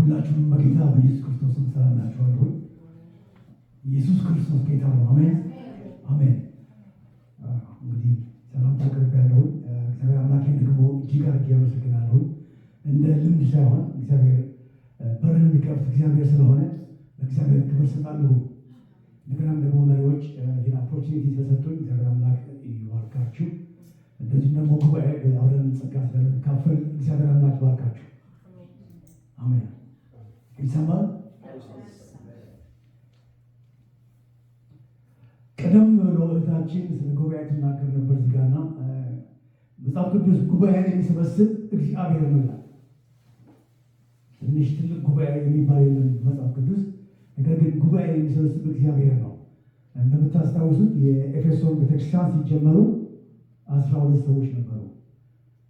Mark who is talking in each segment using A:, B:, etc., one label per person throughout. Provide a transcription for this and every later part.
A: ሁላችሁም በጌታ በኢየሱስ ክርስቶስ ሰላም ናችኋለሁ። ኢየሱስ ክርስቶስ ጌታ ነው። አሜን አሜን። እንግዲህ ሰላም ታቀርባለሁ። እግዚአብሔር አምላኬን ደግሞ እጅግ አድርጌ አመሰግናለሁ። እንደ ልምድ ሳይሆን እግዚአብሔር በርን የሚከፍት እግዚአብሔር ስለሆነ እግዚአብሔር ክብር ሰጣለሁ። እንደገናም ደግሞ መሪዎች ይህን ኦፖርቹኒቲ ስለሰጡኝ እግዚአብሔር አምላክ ይባርካችሁ። እንደዚህም ደግሞ ጉባኤ አብረን ጸጋ ስለምንካፈል እግዚአብሔር አምላክ ይባርካችሁ። አሜን። ይሰማል። ቀደም ብሎ እህታችን ስለ ጉባኤ ትናገር ነበር። እዚህ ጋርና መጽሐፍ ቅዱስ ጉባኤን የሚሰበስብ እግዚአብሔር ነው ይላል። ትንሽ ትልቅ ጉባኤ የሚባል የለም መጽሐፍ ቅዱስ። ነገር ግን ጉባኤ የሚሰበስብ እግዚአብሔር ነው። እንደምታስታውሱት የኤፌሶን ቤተክርስቲያን ሲጀመሩ 12 ሰዎች ነበሩ።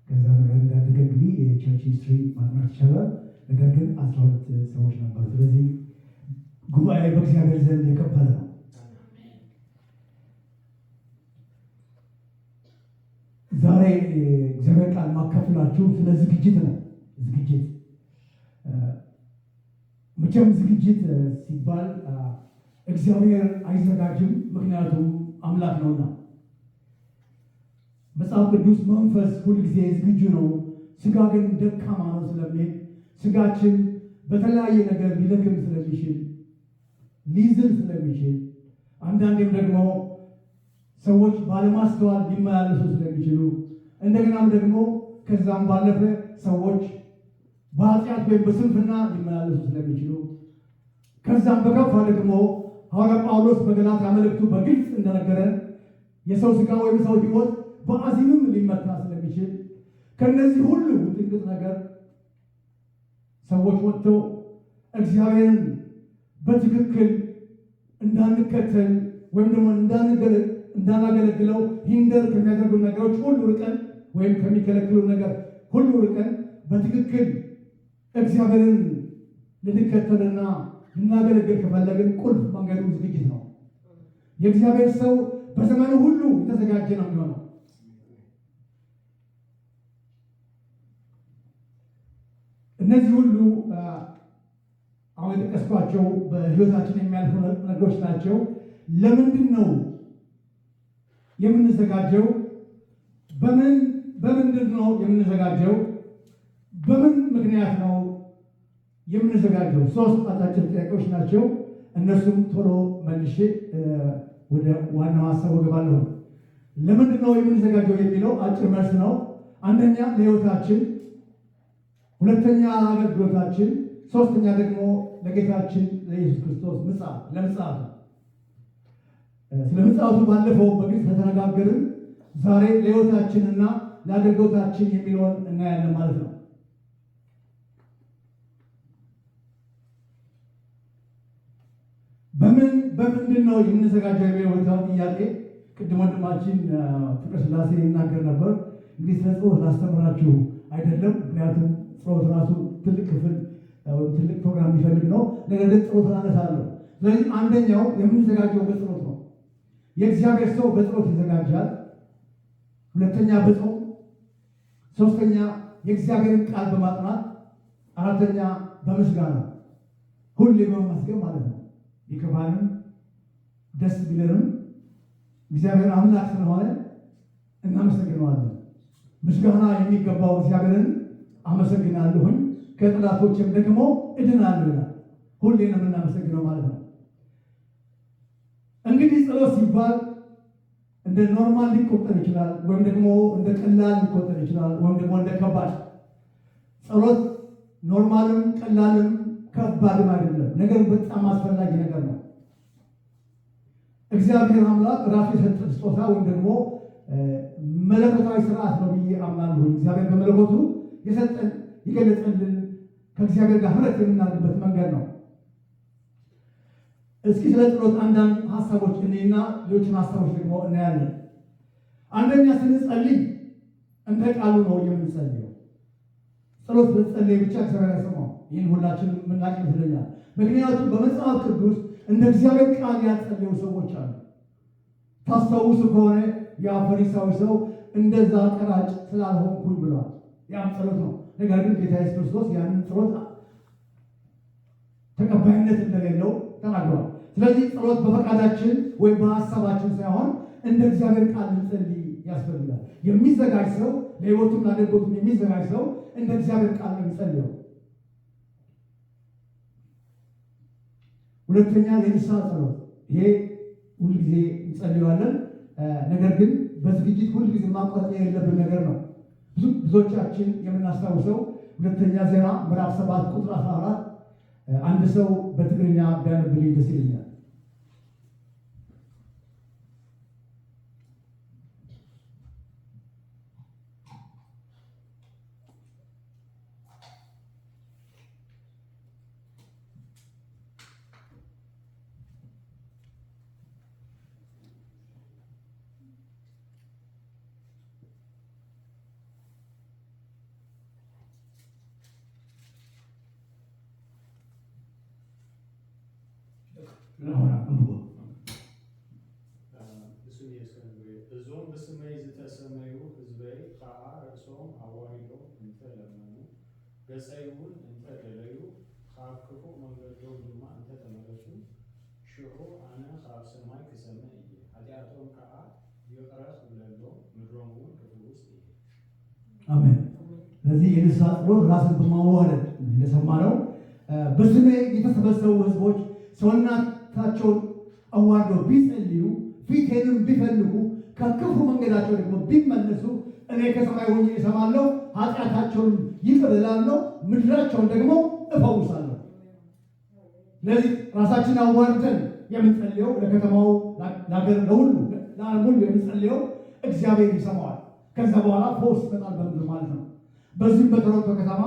A: ከዛ ነገር እንዳደገ እንግዲህ የቸርች ሂስትሪ ማጥናት ይቻላል። ነገር ግን 12 ሰዎች ነበሩ። ስለዚህ ጉባኤ በእግዚአብሔር ዘንድ የከበረ ነው። ዛሬ እግዚአብሔር ቃል ማካፈላችሁ ስለ ዝግጅት ነው። ዝግጅት መቼም ዝግጅት ሲባል እግዚአብሔር አይዘጋጅም፣ ምክንያቱም አምላክ ነውና። መጽሐፍ ቅዱስ መንፈስ ሁልጊዜ ዝግጁ ነው፣ ስጋ ግን ደካማ ነው ስለሚል ስጋችን በተለያየ ነገር ሊደክም ስለሚችል ሊዝል ስለሚችል አንዳንዴም ደግሞ ሰዎች ባለማስተዋል ሊመላለሱ ስለሚችሉ እንደገናም ደግሞ ከዛም ባለፈ ሰዎች በኃጢአት ወይም በስንፍና ሊመላለሱ ስለሚችሉ ከዛም በከፋ ደግሞ ሐዋርያ ጳውሎስ በገላትያ መልእክቱ በግልጽ እንደነገረን የሰው ስጋ ወይም ሰው ሕይወት በአዚምም ሊመታ ስለሚችል ከነዚህ ሁሉ ጥንቅጥ ነገር ሰዎች ወጥተው እግዚአብሔርን በትክክል እንዳንከተል ወይም ደግሞ እንዳናገለግለው ሂንደር ከሚያደርጉ ነገሮች ሁሉ ርቀን ወይም ከሚከለክሉ ነገር ሁሉ ርቀን በትክክል እግዚአብሔርን ልንከተልና ልናገለግል ከፈለግን ቁልፍ መንገዱ ዝግጅት ነው። የእግዚአብሔር ሰው በዘመኑ ሁሉ የተዘጋጀ ነው የሚሆነው። እነዚህ ሁሉ አሁን የጠቀስኳቸው በሕይወታችን የሚያልፉ ነገሮች ናቸው። ለምንድን ነው የምንዘጋጀው? በምንድን ነው የምንዘጋጀው? በምን ምክንያት ነው የምንዘጋጀው? 3 አጫጭር ጥያቄዎች ናቸው። እነሱም ቶሎ መልሼ ወደ ዋናው ሀሳብ እገባለሁ። ለምንድን ነው የምንዘጋጀው የሚለው አጭር መልስ ነው። አንደኛ ለሕይወታችን፣ ሁለተኛ ለአገልግሎታችን፣ ሶስተኛ ደግሞ ለጌታችን ለኢየሱስ ክርስቶስ ምጽአት ለምጽአቱ። ስለ ምጽአቱ ባለፈው በግልጽ ተነጋገርን። ዛሬ ለሕይወታችንና ለአገልግሎታችን የሚለውን እናያለን ማለት ነው። በምንድን ነው የምንዘጋጀው የሚለው ጥያቄ ቅድም ወንድማችን ፍቅረ ስላሴ ይናገር ነበር። እንግዲህ ስለ ጸሎት ላስተምራችሁ አይደለም፣ ምክንያቱም ጸሎት ራሱ ትልቅ ክፍል ወይም ትልቅ ፕሮግራም የሚፈልግ ነው። ነገር ግን ጸሎት አነሳለሁ። ስለዚህ አንደኛው የምንዘጋጀው በጸሎት ነው። የእግዚአብሔር ሰው በጸሎት ይዘጋጃል። ሁለተኛ በጾም፣ ሶስተኛ የእግዚአብሔርን ቃል በማጥናት፣ አራተኛ በምስጋና ሁሌ በማመስገን ማለት ነው። ይከፋንም ደስ ቢለንም እግዚአብሔር አምላክ ስለሆነ እናመሰግነዋለን። ምስጋና የሚገባው እግዚአብሔርን አመሰግናለሁኝ ከጠላቶችም ደግሞ እድናለሁ ይላል። ሁሌ ነው የምናመሰግነው ማለት ነው። እንግዲህ ጸሎት ሲባል እንደ ኖርማል ሊቆጠር ይችላል፣ ወይም ደግሞ እንደ ቀላል ሊቆጠር ይችላል፣ ወይም ደግሞ እንደ ከባድ። ጸሎት ኖርማልም ቀላልም ከባድም አይደለም፣ ነገር በጣም አስፈላጊ ነገር ነው። እግዚአብሔር አምላክ ራሱ የሰጠን ስጦታ ወይም ደግሞ መለኮታዊ ስርዓት ነው ብዬ አምናለሁ። እግዚአብሔር በመለኮቱ የሰጠን የገለጸልን ከእግዚአብሔር ጋር ህብረት የምናደርግበት መንገድ ነው። እስኪ ስለ ጸሎት አንዳንድ ሀሳቦች እኔና ሌሎችን ሀሳቦች ደግሞ እናያለን። አንደኛ ስንጸልይ እንደ ቃሉ ነው የምንጸልየው። ጸሎት በጸለይ ብቻ እግዚአብሔር አይሰማው። ይህን ሁላችንም የምናውቅ ይመስለኛል። ምክንያቱም በመጽሐፍ ቅዱስ እንደ እግዚአብሔር ቃል ያጸለዩ ሰዎች አሉ። ታስታውሱ ከሆነ ያ ፈሪሳዊ ሰው እንደዛ ቀራጭ ስላልሆንኩኝ ብሏል። ያም ጸሎት ነው። ነገር ግን ጌታ ኢየሱስ ክርስቶስ ያንን ጸሎት ተቀባይነት እንደሌለው ተናግሯል። ስለዚህ ጸሎት በፈቃዳችን ወይም በሀሳባችን ሳይሆን እንደ እግዚአብሔር ቃል ልንጸልይ ያስፈልጋል። የሚዘጋጅ ሰው ለሕይወቱም ለአገልግሎቱም የሚዘጋጅ ሰው እንደ እግዚአብሔር ቃል ነው የሚጸልየው። ሁለተኛ የንስሐ ጸሎት፣ ይሄ ሁልጊዜ እንጸልየዋለን። ነገር ግን በዝግጅት ሁልጊዜ ማቋረጥ የሌለብን ነገር ነው። ብዙዎቻችን የምናስታውሰው ሁለተኛ ዜና ምዕራፍ 7 ቁጥር 14 አንድ ሰው በትግርኛ ቢያነብልኝ ደስ ይለኛል።
B: እዞም ብስመይ ዝተሰመዩ ህዝበይ ከዓ ርእሶም አዋሂዶም እንተለመኑ ገጸይ እውን እንተደለዩ ካብ ክፉእ መንገዶም ድማ እንተተመለሱ ሽዑ ኣነ ካብ ሰማይ ክሰምዕ እየ ኃጢአቶም ከዓ ይቅረ ክብለሎም ምድሮም እውን ክፍውስ እየ።
A: አሜን። ስለዚህ የንስሐ ጸሎት ራስን በማዋረድ እንደሰማነው በስሜ የተሰበሰቡ ህዝቦች ሰውነታቸውን አዋርደው ቢጸልዩ ፊቴንም ቢፈልጉ ከክፉ መንገዳቸው ደግሞ ቢመለሱ እኔ ከሰማይ ሆኜ እሰማለሁ፣ ኃጢአታቸውን ይቅር እላለሁ፣ ምድራቸውን ደግሞ እፈውሳለሁ። ስለዚህ ራሳችን አዋርደን የምንጸልየው ለከተማው፣ ለሀገር፣ ለሁሉ ለዓለም ሁሉ የምንጸልየው እግዚአብሔር ይሰማዋል። ከዛ በኋላ ፈውስ ይመጣል በምድር ማለት ነው። በዚህም በቶሮንቶ ከተማ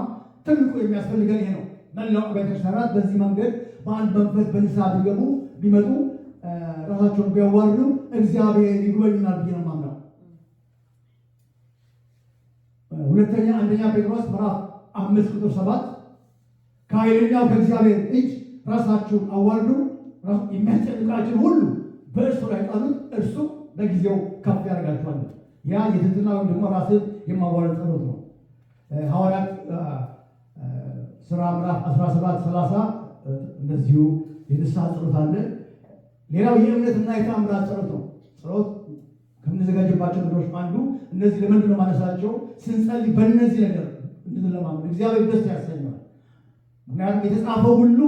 A: ትልቁ የሚያስፈልገን ይሄ ነው። መላው ቤተክርስቲያናት በዚህ መንገድ በአንድ መንፈስ በንስሐ ቢገቡ ቢመጡ ራሳቸውን ቢያዋርዱ እግዚአብሔር ይጎበኛል ብዬ ነው የማምነው። ሁለተኛ አንደኛ ጴጥሮስ ምዕራፍ 5 ቁጥር 7 ከኃይለኛው ከእግዚአብሔር እጅ ራሳችሁን አዋርዱ፣ የሚያስጨንቃችን ሁሉ በእርሱ ላይ ጣሉት፣ እርሱ ለጊዜው ከፍ ያደርጋችኋል። ያ የትህትና ወይም ደግሞ ራስን የማዋረድ ጸሎት ነው። ሐዋርያት ሥራ ምዕራፍ 17:30 እንደዚሁ የንስሐ ጸሎት አለ። ሌላው የእምነትና የተአምራት ጸሎት ነው። ጸሎት ከምንዘጋጅባቸው ነገሮች አንዱ እነዚህ ለምንድን ነው ማነሳቸው? ስንጸልይ በእነዚህ ነገር እንድንለማመድ እግዚአብሔር ደስ ያሰኛል። ምክንያቱም የተጻፈው ሁሉ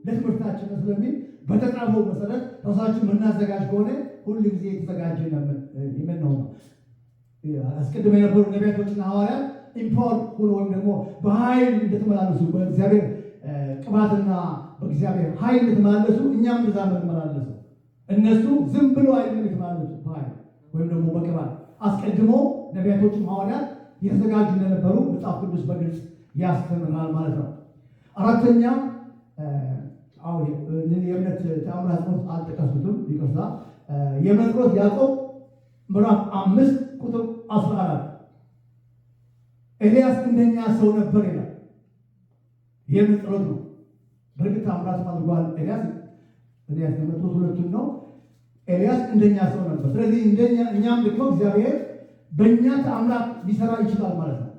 A: ለትምህርታችን ስለሚል በተጻፈው መሰረት ራሳችን የምናዘጋጅ ከሆነ ሁሉ ጊዜ የተዘጋጀ ይመን ነው። አስቀድሞ የነበሩ ነቢያቶችና ሐዋርያት ኢምፓወር ሆኖ ወይም ደግሞ በኃይል እንደተመላለሱ በእግዚአብሔር ቅባትና በእግዚአብሔር ኃይል እንደተመላለሱ እኛም እንደዛ የምንመላለሰው። እነሱ ዝም ብሎ አይደለም የተመላለሱ በኃይል ወይም ደግሞ በቅባት። አስቀድሞ ነቢያቶችም ሐዋርያት የተዘጋጁ እንደነበሩ መጽሐፍ ቅዱስ በግልጽ ያስተምራል ማለት ነው። አራተኛ የእምነት ተአምራት ጸሎት አልጠቀስኩትም፣ ይቅርታ። የእምነት ጸሎት ያዕቆብ ምዕራፍ 5 ቁጥር 14 ኤልያስ እንደኛ ሰው ነበር ይላል። የእምነት ጸሎት ነው። በእርግጥ ተአምራት አድርጓል ኤልያስ የመጡት ሁለቱን ነው። ኤልያስ እንደኛ ሰው ነበር። ስለዚህ እኛም ደግሞ እግዚአብሔር በእኛ ተአምራት ሊሰራ ይችላል ማለት ነው።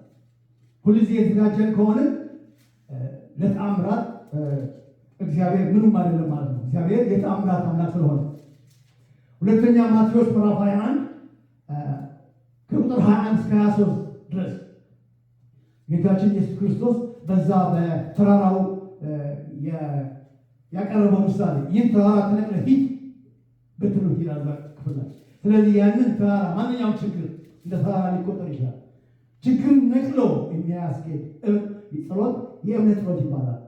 A: ሁልጊዜ የተዘጋጀን ከሆነ ለተአምራት እግዚአብሔር ምንም አይደለም ማለት ነው። እግዚአብሔር የተአምራት አምላክ ስለሆነ። ሁለተኛ ማቴዎስ ምዕራፍ 21 ከቁጥር 21 እስከ 23 ድረስ ጌታችን ኢየሱስ ክርስቶስ በዛ በተራራው ያቀረበው ምሳሌ ይህን ተራራ ተነቅለህ ሂድ ብትሉት ይላል ክፍል ላይ። ስለዚህ ያንን ተራራ ማንኛውም ችግር እንደ ተራራ ሊቆጠር ይችላል። ችግር ነቅሎ የሚያስኬድ ጸሎት የእምነት ጸሎት ይባላል።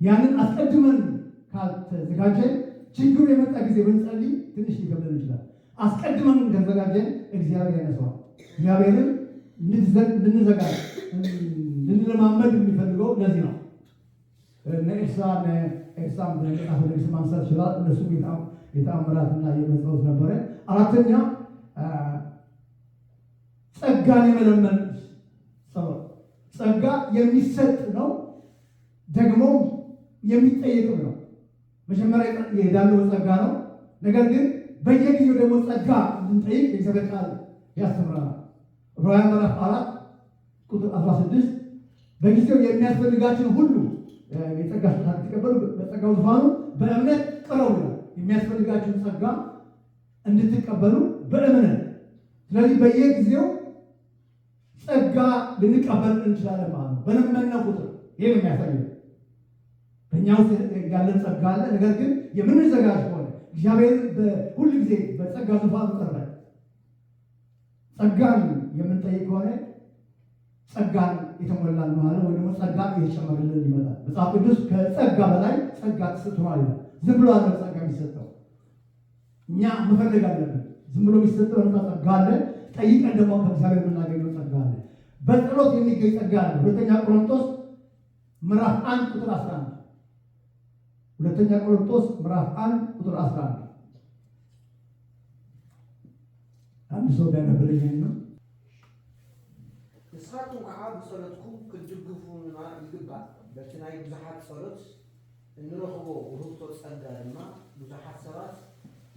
A: ያንን አስቀድመን ካልተዘጋጀን ችግሩ የመጣ ጊዜ ብንጸልይ ትንሽ ሊከብደን ይችላል። አስቀድመን ከተዘጋጀን እግዚአብሔር ያነሳዋል። እግዚአብሔርን እንድንዘጋጅ እንድንለማመድ የሚፈልገው ለዚህ ነው። ኤልሳዕ በመጽሐፈ ነገሥት ማንሳት ይችላል። እነሱም የተአምራትና የእምነት ጸሎት ነበረ። አራተኛ ጸጋን የመለመን ጸሎት። ጸጋ የሚሰጥ ነው፣ ደግሞ የሚጠየቅም ነው። መጀመሪያ የዳነው ጸጋ ነው። ነገር ግን በየጊዜው ደግሞ ጸጋ እንድንጠይቅ የእግዚአብሔር ቃል ያስተምረናል። ዕብራውያን ምዕራፍ 4 ቁጥር 16 በጊዜው የሚያስፈልጋችን ሁሉ የጸጋ ስጦታ እንድትቀበሉ በጸጋው ዙፋኑ በእምነት ቅረቡ ይላል። የሚያስፈልጋችሁን ጸጋ እንድትቀበሉ በእምነት። ስለዚህ በየጊዜው ጸጋ ልንቀበል እንችላለን ማለት ነው። በለመና ቁጥር ይሄ ነው የሚያሳየው። በእኛ ውስጥ ያለን ጸጋ አለ። ነገር ግን የምንዘጋጅ ከሆነ እግዚአብሔር ሁል ጊዜ በጸጋ ዙፋኑ ቀርበን ጸጋን የምንጠይቅ ከሆነ ጸጋን የተሞላን ነው አለ። ወይ ደግሞ ጸጋን እየተጨመረልን ይመጣል። መጽሐፍ ቅዱስ ከጸጋ በላይ ጸጋ ተሰጥቷል ይላል። ዝም ብሎ አለ ጸጋ የሚሰጠው እኛ መፈለግ አለብን። ዝም ብሎ የሚሰጠው ጸጋ አለ። ጠይቀን ደግሞ ከእግዚአብሔር የምናገኘው ጸጋ አለ። በጸሎት የሚገኝ ጸጋ አለ። ሁለተኛ ቆሮንቶስ ምዕራፍ 1 ቁጥር 11 ሁለተኛ ቆሮንቶስ ምዕራፍ 1 ቁጥር 11 አንድ ሰው ቢያነብልኝ ነው።
C: ንስኻትኩም ከዓ ብጸሎትኩም ክትድግፉና ይግባእ። በቲ ናይ ብዙሓት ጸሎት እንረኽቦ ውህብቶ ጸጋ ድማ ብዙሓት ሰባት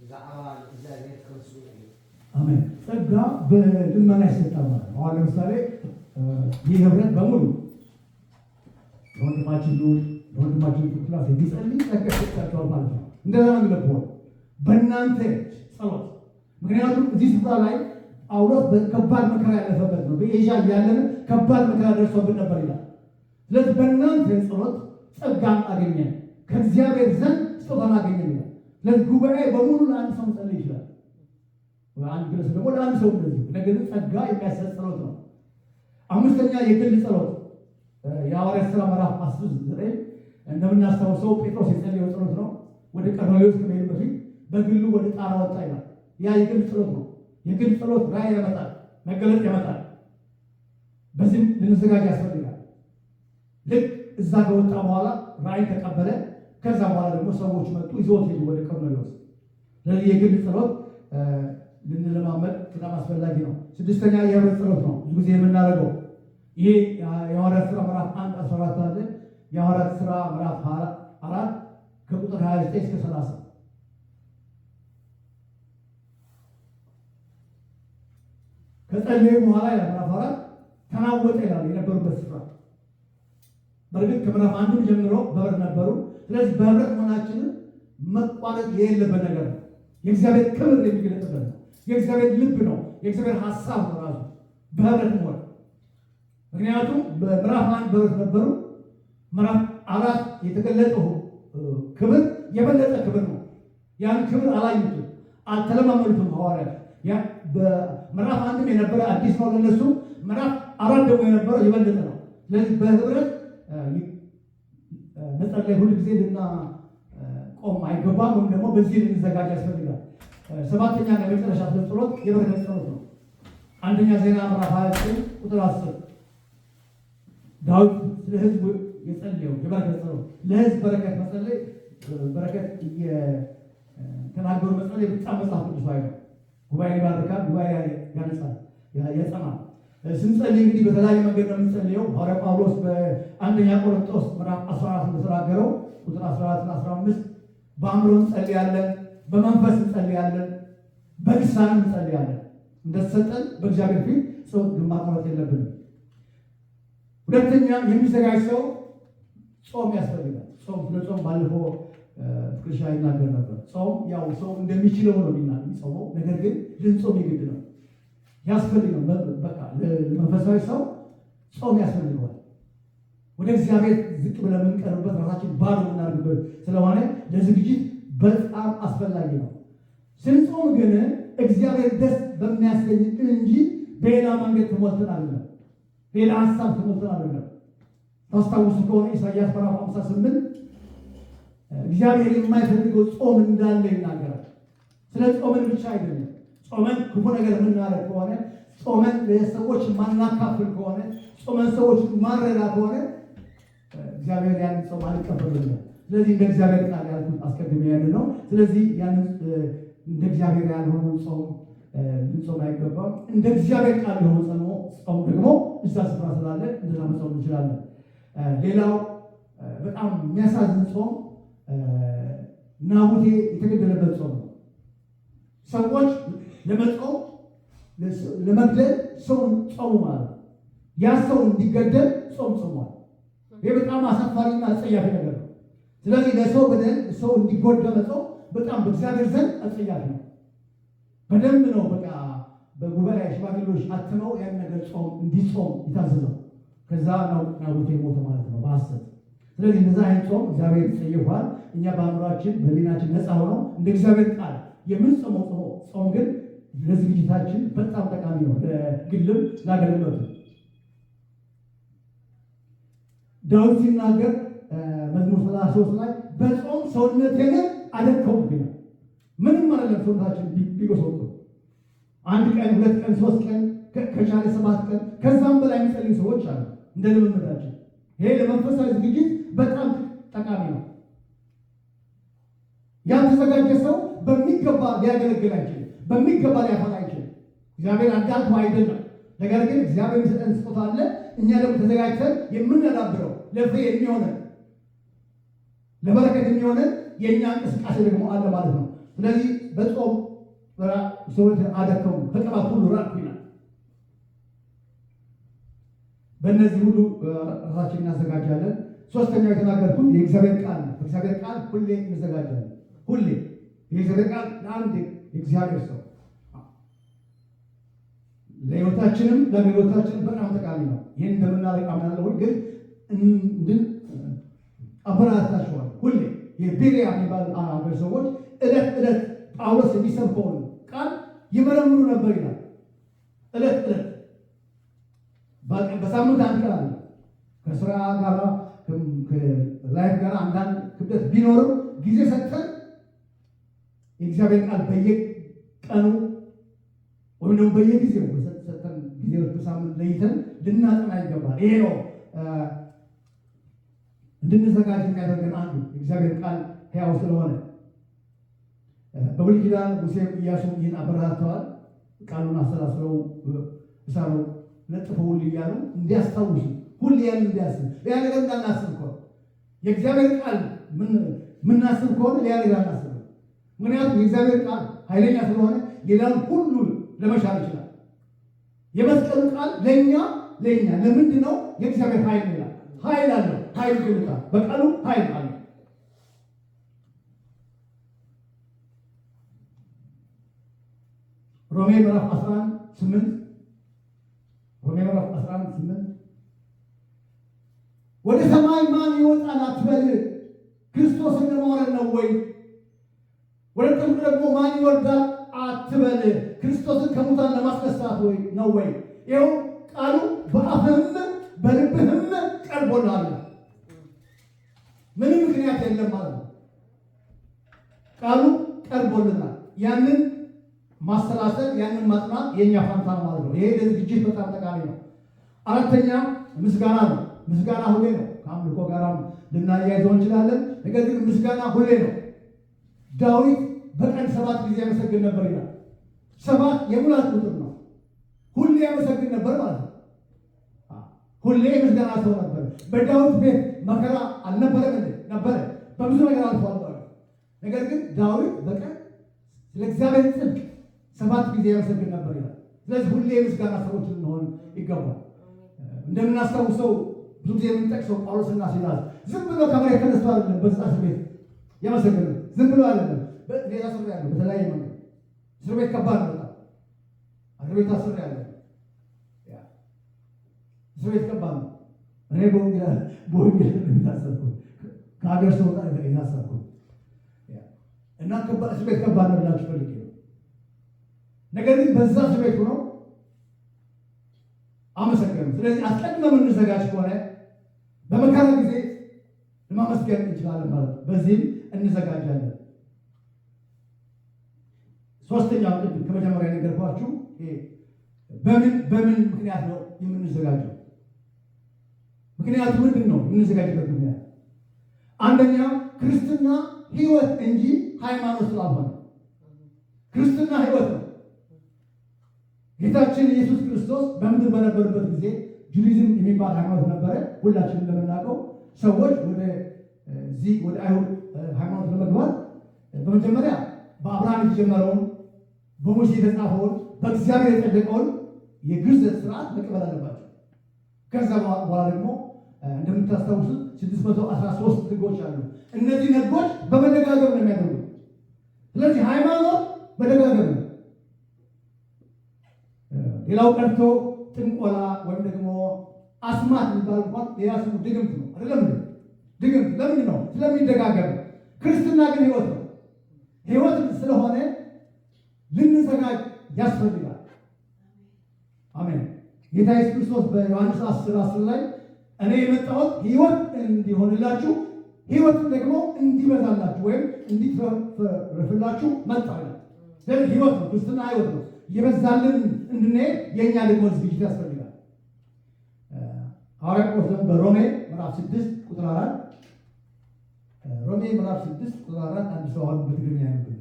C: ብዛዕባ እግዚአብሔር ክርስቶስ እዩ።
A: አሜን። ጸጋ በልመና ይሰጣል ማለት ነው። አሁን ለምሳሌ ይህ ህብረት በሙሉ ለወንድማችን ክላስ የሚጸልይ ጸጋ ይሰጣቸዋል ማለት ነው። እንደዛ ነው የሚለብሆን በእናንተ ጸሎት። ምክንያቱም እዚህ ስፍራ ላይ ጳውሎስ በከባድ መከራ ያለፈበት ነው። በኤዥያ እያለን ከባድ መከራ ደርሶብን ነበር ይላል። ስለዚህ በእናንተ ጸሎት ጸጋን አገኘን፣ ከእግዚአብሔር ዘንድ ስጦታን አገኘን ይላል። ስለዚህ ጉባኤ በሙሉ ለአንድ ሰው መጸለይ ይችላል። አንድ ግለሰብ ደግሞ ለአንድ ሰው እንደዚህ። ነገር ግን ጸጋ የሚያሰጥ ጸሎት ነው። አምስተኛ የግል ጸሎት የሐዋርያት ሥራ ምዕራፍ 19 እንደምናስታውሰው ጴጥሮስ የጸለየው ጸሎት ነው። ወደ ቀርሜሎስ ከመሄዱ በፊት በግሉ ወደ ጣራ ወጣ ይላል። ያ የግል ጸሎት ነው። የግል ጸሎት ራእይ ያመጣል፣ መገለጥ ያመጣል። በዚህም ልንዘጋጅ ያስፈልጋል። ልክ እዛ ከወጣ በኋላ ራእይ ተቀበለ። ከዛ በኋላ ደግሞ ሰዎች መጡ፣ ይዘውት ሄዱ ወደ ቀርሜሎስ። ስለዚህ የግል ጸሎት ልንለማመድ በጣም አስፈላጊ ነው። ስድስተኛ የህብረት ጸሎት ነው። ብዙ ጊዜ የምናደርገው ይሄ የሐዋርያት ሥራ ምዕራፍ 1:14 አለ። የሐዋርያት ሥራ ምዕራፍ 4 ከቁጥር 29 እስከ 30 ከጸለዩ በኋላ ምዕራፍ 4 ተናወጠ ይላል የነበሩበት ስፍራ። በእርግጥ ከምዕራፍ 1 ጀምሮ በህብረት ነበሩ። ስለዚህ በህብረት መሆናችንን መቋረጥ የሌለበት ነገር ነው። የእግዚአብሔር ክብር የሚገለጥበት ነው። የእግዚአብሔር ልብ ነው። የእግዚአብሔር ሀሳብ ነው ራሱ በህብረት መሆን። ምክንያቱም በምዕራፍ 1 በህብረት ነበሩ። ምዕራፍ 4 የተገለጠው ክብር የበለጠ ክብር ነው። ያን ክብር አላዩትም፣ አልተለማመዱትም ሐዋርያት። በምዕራፍ 1 የነበረ አዲስ ነው ለነሱ። ምዕራፍ 4 ደግሞ የነበረው የበለጠ ነው። ስለዚህ በህብረት መጸለይ ሁሉ ጊዜ ቆም አይገባም፣ ወይም ደግሞ በዚህ ልንዘጋጅ ያስፈልጋል። ሰባተኛ እና የመጨረሻ ጸሎት የበረከት ጸሎት ነው። አንደኛ ዜና ምዕራፍ 29 ቁጥር 10 ዳዊት ስለ ህዝቡ የጸለየው የበረከት ጸሎት። ለህዝብ በረከት መጸለይ በረከት የተናገሩ መጸለይ በጣም መጽሐፍ ቅዱሳዊ ነው። ጉባኤ ይባርካል፣ ጉባኤ ያነጻል፣ ያጸናል። ስንጸልይ እንግዲህ በተለያየ መንገድ ነው የምንጸልየው። ሐዋርያ ጳውሎስ በአንደኛ ቆሮንቶስ ምዕራፍ 14 እንደተናገረው ቁጥር 14 እና 15 በአእምሮ እንጸልያለን፣ በመንፈስ እንጸልያለን፣ በልሳን እንጸልያለን። እንደተሰጠን በእግዚአብሔር ፊት ጸሎት ግን ማቋረጥ የለብንም። ሁለተኛ የሚዘጋጅ ሰው ጾም ያስፈልጋል። ጾም ባለፈው ፍቅርሻ ይናገር ነበር። ጾም ያው ሰው እንደሚችለው ነው የሚጾመው። ነገር ግን ልንጾም የግድ ነው ያስፈልገው። በቃ ለመንፈሳዊ ሰው ጾም ያስፈልገዋል። ወደ እግዚአብሔር ዝቅ ብለን የምንቀርብበት ራሳችን ባዶ የምናደርግበት ስለሆነ ለዝግጅት በጣም አስፈላጊ ነው። ስንጾም ግን እግዚአብሔር ደስ በሚያሰኝ እንጂ በሌላ መንገድ ተሞልተን አይደለም፣ ሌላ ሀሳብ ተሞልተን አይደለም። ታስታውሱ ከሆነ ኢሳይያስ ምዕራፍ 58 እግዚአብሔር የማይፈልገው ጾም እንዳለ ይናገራል። ስለ ጾምን ብቻ አይደለም። ጾመን ክፉ ነገር የምናደርግ ከሆነ፣ ጾመን ለሰዎች ማናካፍል ከሆነ፣ ጾመን ሰዎች ማረዳ ከሆነ እግዚአብሔር ያንን ጾም አልቀበልም። ስለዚህ እንደ እግዚአብሔር ቃል ያልኩት አስቀድሜ ያለ ነው። ስለዚህ ያንን እንደ እግዚአብሔር ያልሆነውን ጾም ልንጾም አይገባም። እንደ እግዚአብሔር ቃል የሆነ ጾም ደግሞ እዛ ስፍራ ስላለ እንደዛ መጾም እንችላለን። ሌላው በጣም የሚያሳዝን ጾም ናቡቴ የተገደለበት ጾም ነው። ሰዎች ለመጾም ለመግደል ሰውን ጾሙ ማለት ያ ሰው እንዲገደል ጾም ጾሟል። ይህ በጣም አሳፋሪና አጸያፊ ነገር ነው። ስለዚህ ለሰው በደል ሰው እንዲጎዳ መጾም በጣም በእግዚአብሔር ዘንድ አጸያፊ ነው። በደንብ ነው በቃ በጉባኤ ሽማግሌዎች አትመው ያን ነገር ጾም እንዲጾም ይታዘዘው። ከዛ ነው ናቡቴ ሞተ ማለት ነው በሐሰት። ስለዚህ እንደዛ አይነት ጾም እግዚአብሔር ይጸየፋል። እኛ በአእምሯችን በህሊናችን ነፃ ሆነው እንደ እግዚአብሔር ቃል የምንጾመው ጾም ግን ለዝግጅታችን በጣም ጠቃሚ ነው፣ ለግልም ለአገልግሎት። ዳዊት ሲናገር መዝሙር 33 ላይ በጾም ሰውነቴን አደከምኩ ይላል። ምንም አይደለም ሰውነታችን ቢጎሰቁ አንድ ቀን 2 ቀን 3 ቀን ከቻለ 7 ቀን ከዛም በላይ የሚጸልዩ ሰዎች አሉ እንደ ልምምዳችን። ይሄ ለመንፈሳዊ ዝግጅት በጣም ጠቃሚ ነው። ያልተዘጋጀ ሰው በሚገባ ሊያገለግል አይችልም፣ በሚገባ ሊያፈራ አይችልም። እግዚአብሔር አዳልቶ አይደለም። ነገር ግን እግዚአብሔር የሚሰጠን ስጦታ አለ። እኛ ደግሞ ተዘጋጅተን የምናዳብረው ለፍሬ የሚሆነን ለበረከት የሚሆነን የእኛ እንቅስቃሴ ደግሞ አለ ማለት ነው። ስለዚህ በጾም ሰዎች አደከሙ ከቅባት ሁሉ ራቅኩ ይላል። በእነዚህ ሁሉ ራሳችን እናዘጋጃለን። ሶስተኛው የተናገርኩት የእግዚአብሔር ቃል ነው። በእግዚአብሔር ቃል ሁሌ እንዘጋጃለን። ሁሌ የእግዚአብሔር ቃል ለአንድ የእግዚአብሔር ሰው ለሕይወታችንም ለአገልግሎታችንም በጣም ጠቃሚ ነው። ይህን እንደምናደርግ አምናለሁ። ግን አበረታታችኋል። ሁሌ የቤሪያ የሚባል አገር ሰዎች ዕለት ዕለት ጳውሎስ የሚሰብከውን ቃል ይመረምሩ ነበር ይላል። ዕለት ዕለት በሳምንት አንድ ቀን አለ። ከስራ ጋር ከላይፍ ጋር አንዳንድ ክብደት ቢኖርም ጊዜ ሰጥተን የእግዚአብሔር ቃል በየቀኑ ወይም ደግሞ በየጊዜው ሰጥተን ጊዜዎች በሳምንት ለይተን ልናጠና ይገባል። ይሄ ነው እንድንዘጋጅ የሚያደርገን አንዱ የእግዚአብሔር ቃል ሕያው ስለሆነ። በብሉይ ኪዳን ሙሴም ኢያሱም ይህን አበረታተዋል። ቃሉን አሰላስለው እሳለው ለጥፈው እያሉ እንዲያስታውሱ ሁሌ ያን እንዲያስብ ያ ነገር እንዳናስብ እኮ የእግዚአብሔር ቃል ምናስብ ከሆነ ያ ነገር አናስብ። ምክንያቱም የእግዚአብሔር ቃል ኃይለኛ ስለሆነ ሌላውን ሁሉ ለመሻር ይችላል። የመስቀሉ ቃል ለእኛ ለምንድን ነው? የእግዚአብሔር ኃይል ይላል። ኃይል አለው። ኃይል ይሉታል። በቃሉ ኃይል አለ። ሮሜ ምዕራፍ 11:8 ወደ ሰማይ ማን ይወጣል አትበል፣ ክርስቶስን ለማውረድ ነው ወይ? ወደ ጥልቅ ደግሞ ማን ይወርዳል አትበል፣ ክርስቶስን ከሙታን ለማስነሳት ነው ወይ? ይኸው ቃሉ በአፍህም በልብህም ቀርቦልሃል። ምንም ምክንያት የለም ማለት ነው። ቃሉ ቀርቦልናል። ያንን ማሰላሰል ያንን ማጥናት የኛ ፋንታ ነው ማለት ነው። ይሄ ለዝግጅት በጣም ጠቃሚ ነው። አራተኛ ምስጋና ነው። ምስጋና ሁሌ ነው። ከአምልኮ ጋራም ልናያይዘው እንችላለን። ነገር ግን ምስጋና ሁሌ ነው። ዳዊት በቀን 7 ጊዜ ያመሰግን ነበር ይላል። 7 የሙላት ቁጥር ነው። ሁሌ ያመሰግን ነበር ማለት ነው። ሁሌ ምስጋና ሰው ነበር። በዳዊት ቤት መከራ አልነበረም እንዴ? ነበረ። በብዙ ነገር አልፏል። ነገር ግን ዳዊት በቀን ስለ እግዚአብሔር ጽድቅ 7 ጊዜ ያመሰግን ነበር ይላል። ስለዚህ ሁሌ ምስጋና ሰዎች ልንሆን ይገባል። እንደምናስታውሰው ብዙ ጊዜ የምንጠቅሰው ጳውሎስና ሲላስ ዝም ብሎ ከመሬት ተነስቶ አይደለም በዛ እስር ቤት ያመሰግኑት። ዝም ብሎ አይደለም። ሌላ ስር ያለው በተለያየ መንገድ እስር ቤት ከባድ ነው። በጣም እስር ቤት አስር ያለው እስር ቤት ከባድ ነው። እኔ በወንጌል የታሰርኩት ከሀገር ስወጣ የታሰርኩት እና እስር ቤት ከባድ ነው ብላችሁ ፈልጌ ነው። ነገር ግን በዛ እስር ቤት ሆነው አመሰገኑ። ስለዚህ አስቀድመን የምንዘጋጅ ከሆነ በመከራ ጊዜ ለማመስገን እንችላለን ማለት ነው። በዚህም እንዘጋጃለን። ሶስተኛው ቅድም ከመጀመሪያ ነገርኳችሁ በምን ምክንያት ነው የምንዘጋጀው? ምክንያቱ ምንድን ነው? የምንዘጋጅበት ምክንያት አንደኛ ክርስትና ሕይወት እንጂ ሃይማኖት ስላልሆነ። ክርስትና ሕይወት ነው። ጌታችን ኢየሱስ ክርስቶስ በምድር በነበረበት ጊዜ ጁዳይዝም የሚባል ሃይማኖት ነበረ። ሁላችንም እንደምናውቀው ሰዎች ወደ አይሁድ ሃይማኖት ለመግባት በመጀመሪያ በአብርሃም የተጀመረውን በሙሴ የተጻፈውን በእግዚአብሔር የጸደቀውን የግርዘት ስርዓት መቀበል አለባቸው። ከዛ በኋላ ደግሞ እንደምታስታውሱት 613 ሕጎች አሉ። እነዚህ ሕጎች በመደጋገም ነው የሚያደርጉት። ስለዚህ ሃይማኖት መደጋገም ነው። ሌላው ቀርቶ ጥንቆላ ወይም ደግሞ አስማት የሚባል እንኳን ሌላ ስሙ ድግምት ነው አይደለም? ድግምት ለምንድን ነው? ስለሚደጋገም። ክርስትና ግን ህይወት ነው። ህይወት ስለሆነ ልንዘጋጅ ያስፈልጋል። አሜን። ጌታ ኢየሱስ ክርስቶስ በዮሐንስ 10:10 ላይ እኔ የመጣሁት ህይወት እንዲሆንላችሁ ህይወትን ደግሞ እንዲበዛላችሁ ወይም እንዲትረፍላችሁ መጣሁ ይላል። ስለዚህ ህይወት ነው። ክርስትና ህይወት ነው። እየበዛልን እንድንሄድ የእኛ ደግሞ ዝግጅት ያስፈልጋል። ሐዋርያ ጳውሎስ በሮሜ ምዕራፍ 6 ቁጥር 4 ሮሜ ምዕራፍ 6 ቁጥር 4 አንድ ሰው አሁን በትግርኛ ያነብልኝ።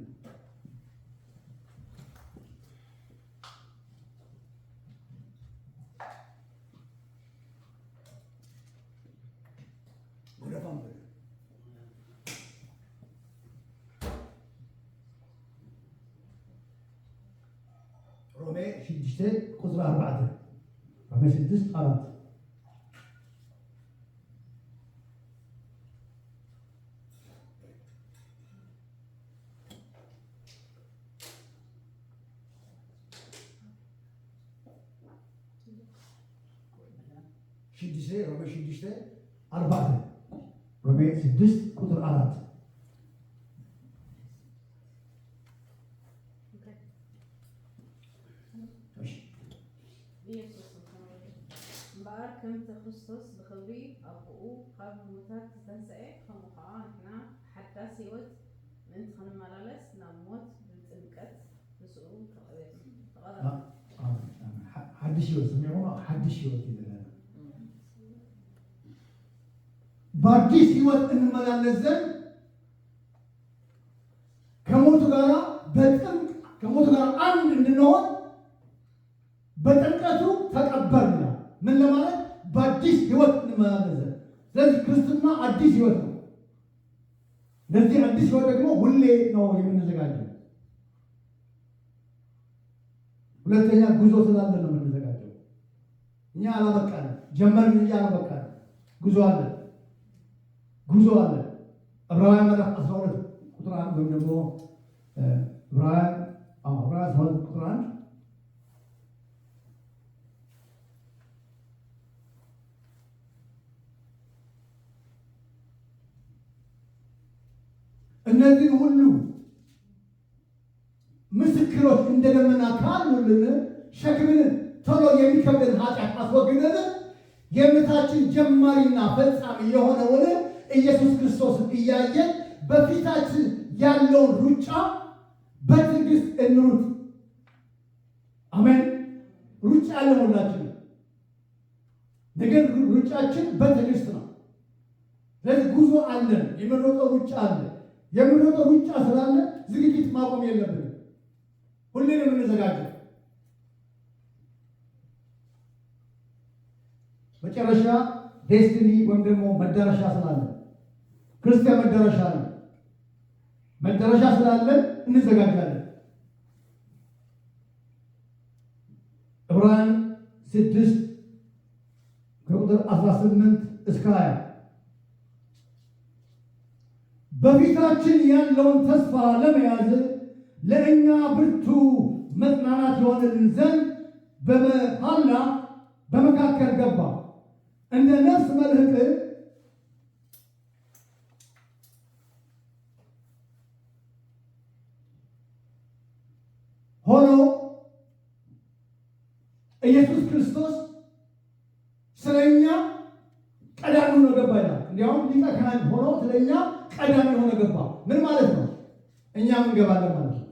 A: ሮሜ 6 ቁጥር 4 ሮሜ 6 4 ሮሜ 6 4 ሮሜ 6 ቁጥር 4
D: ከምቲ ክርስቶስ ብክብሪ አብኡ ካብ ሙታት ዝተንስአ ከምኡ ከዓ ንሕና ሓዳስ ህይወት ምእንቲ ክንመላለስ ናብ ሞት ብጥምቀት ንስኡ ተቐበልና።
A: ሓድሽ ህይወት ስሚዕዎ፣ ሓድሽ ህይወት ይለና በአዲስ ህይወት እንመላለስ ዘንድ ከሞቱ ጋር አንድ እንድንሆን በጥምቀቱ ተቀበልና ምን ለማለት በአዲስ ህይወት እንመላለስ ዘንድ። ስለዚህ ክርስትና አዲስ ህይወት ነው። ለዚህ አዲስ ህይወት ደግሞ ሁሌ ነው የምንዘጋጀው። ሁለተኛ ጉዞ ስላለ ነው የምንዘጋጀው። እኛ አላበቃንም፣ ጀመርን እንጂ አላበቃንም። ጉዞ አለ። ዕብራውያን ምዕራፍ 12 ቁጥር 1 ወይም ደግሞ ዕብራውያን 12 ቁጥር 1 እነዚህ ሁሉ ምስክሮች እንደ ደመና ካሉልን ሸክምን ቶሎ የሚከብደን ኃጢአት አስወግደን የእምነታችን ጀማሪና ፈጻሚ የሆነውን ኢየሱስ ክርስቶስን እያየን በፊታችን ያለውን ሩጫ በትዕግስት እንሩጥ። አሜን። ሩጫ ያለው ሁላችን ነገር ሩጫችን በትዕግስት ነው። ስለዚህ ጉዞ አለን፣ የምንሮጠው ሩጫ አለ። የምንሮጠው ሩጫ ስላለ ዝግጅት ማቆም የለብንም። ሁሌ ነው የምንዘጋጀው። መጨረሻ ዴስቲኒ ወይም ደግሞ መዳረሻ ስላለ ክርስቲያን መዳረሻ ነው። መዳረሻ ስላለን እንዘጋጃለን። ዕብራውያን 6 ከቁጥር 18 እስከ 20 በፊታችን ያለውን ተስፋ ለመያዝ ለእኛ ብርቱ መጽናናት የሆነልን ዘንድ በመሐላ በመካከል ገባ። እንደ ነፍስ መልህቅ ሆኖ ኢየሱስ ክርስቶስ ስለኛ ቀዳሚ ሆኖ ገባ ይላል። እንዲያውም ሊቀ ካህን ሆኖ ስለኛ ቀዳሚ ሆኖ ገባ። ምን ማለት ነው? እኛም እንገባለን ማለት ነው።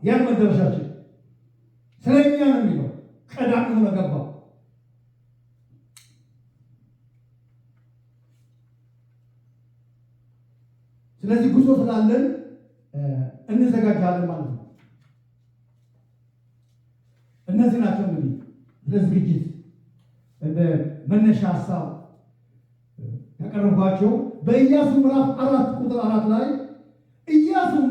A: ያን መደረሻችን ስለኛ ነው የሚለው። ቀዳሚ ሆኖ ገባ። ስለዚህ ጉዞ ስላለን እንዘጋጃለን ማለት ነው። እነዚህ ናቸው እንግዲህ ለዝግጅት እንደ መነሻ ሀሳብ ያቀረብኳቸው። በኢያሱ ምዕራፍ 4 ቁጥር 4 ላይ ኢያሱም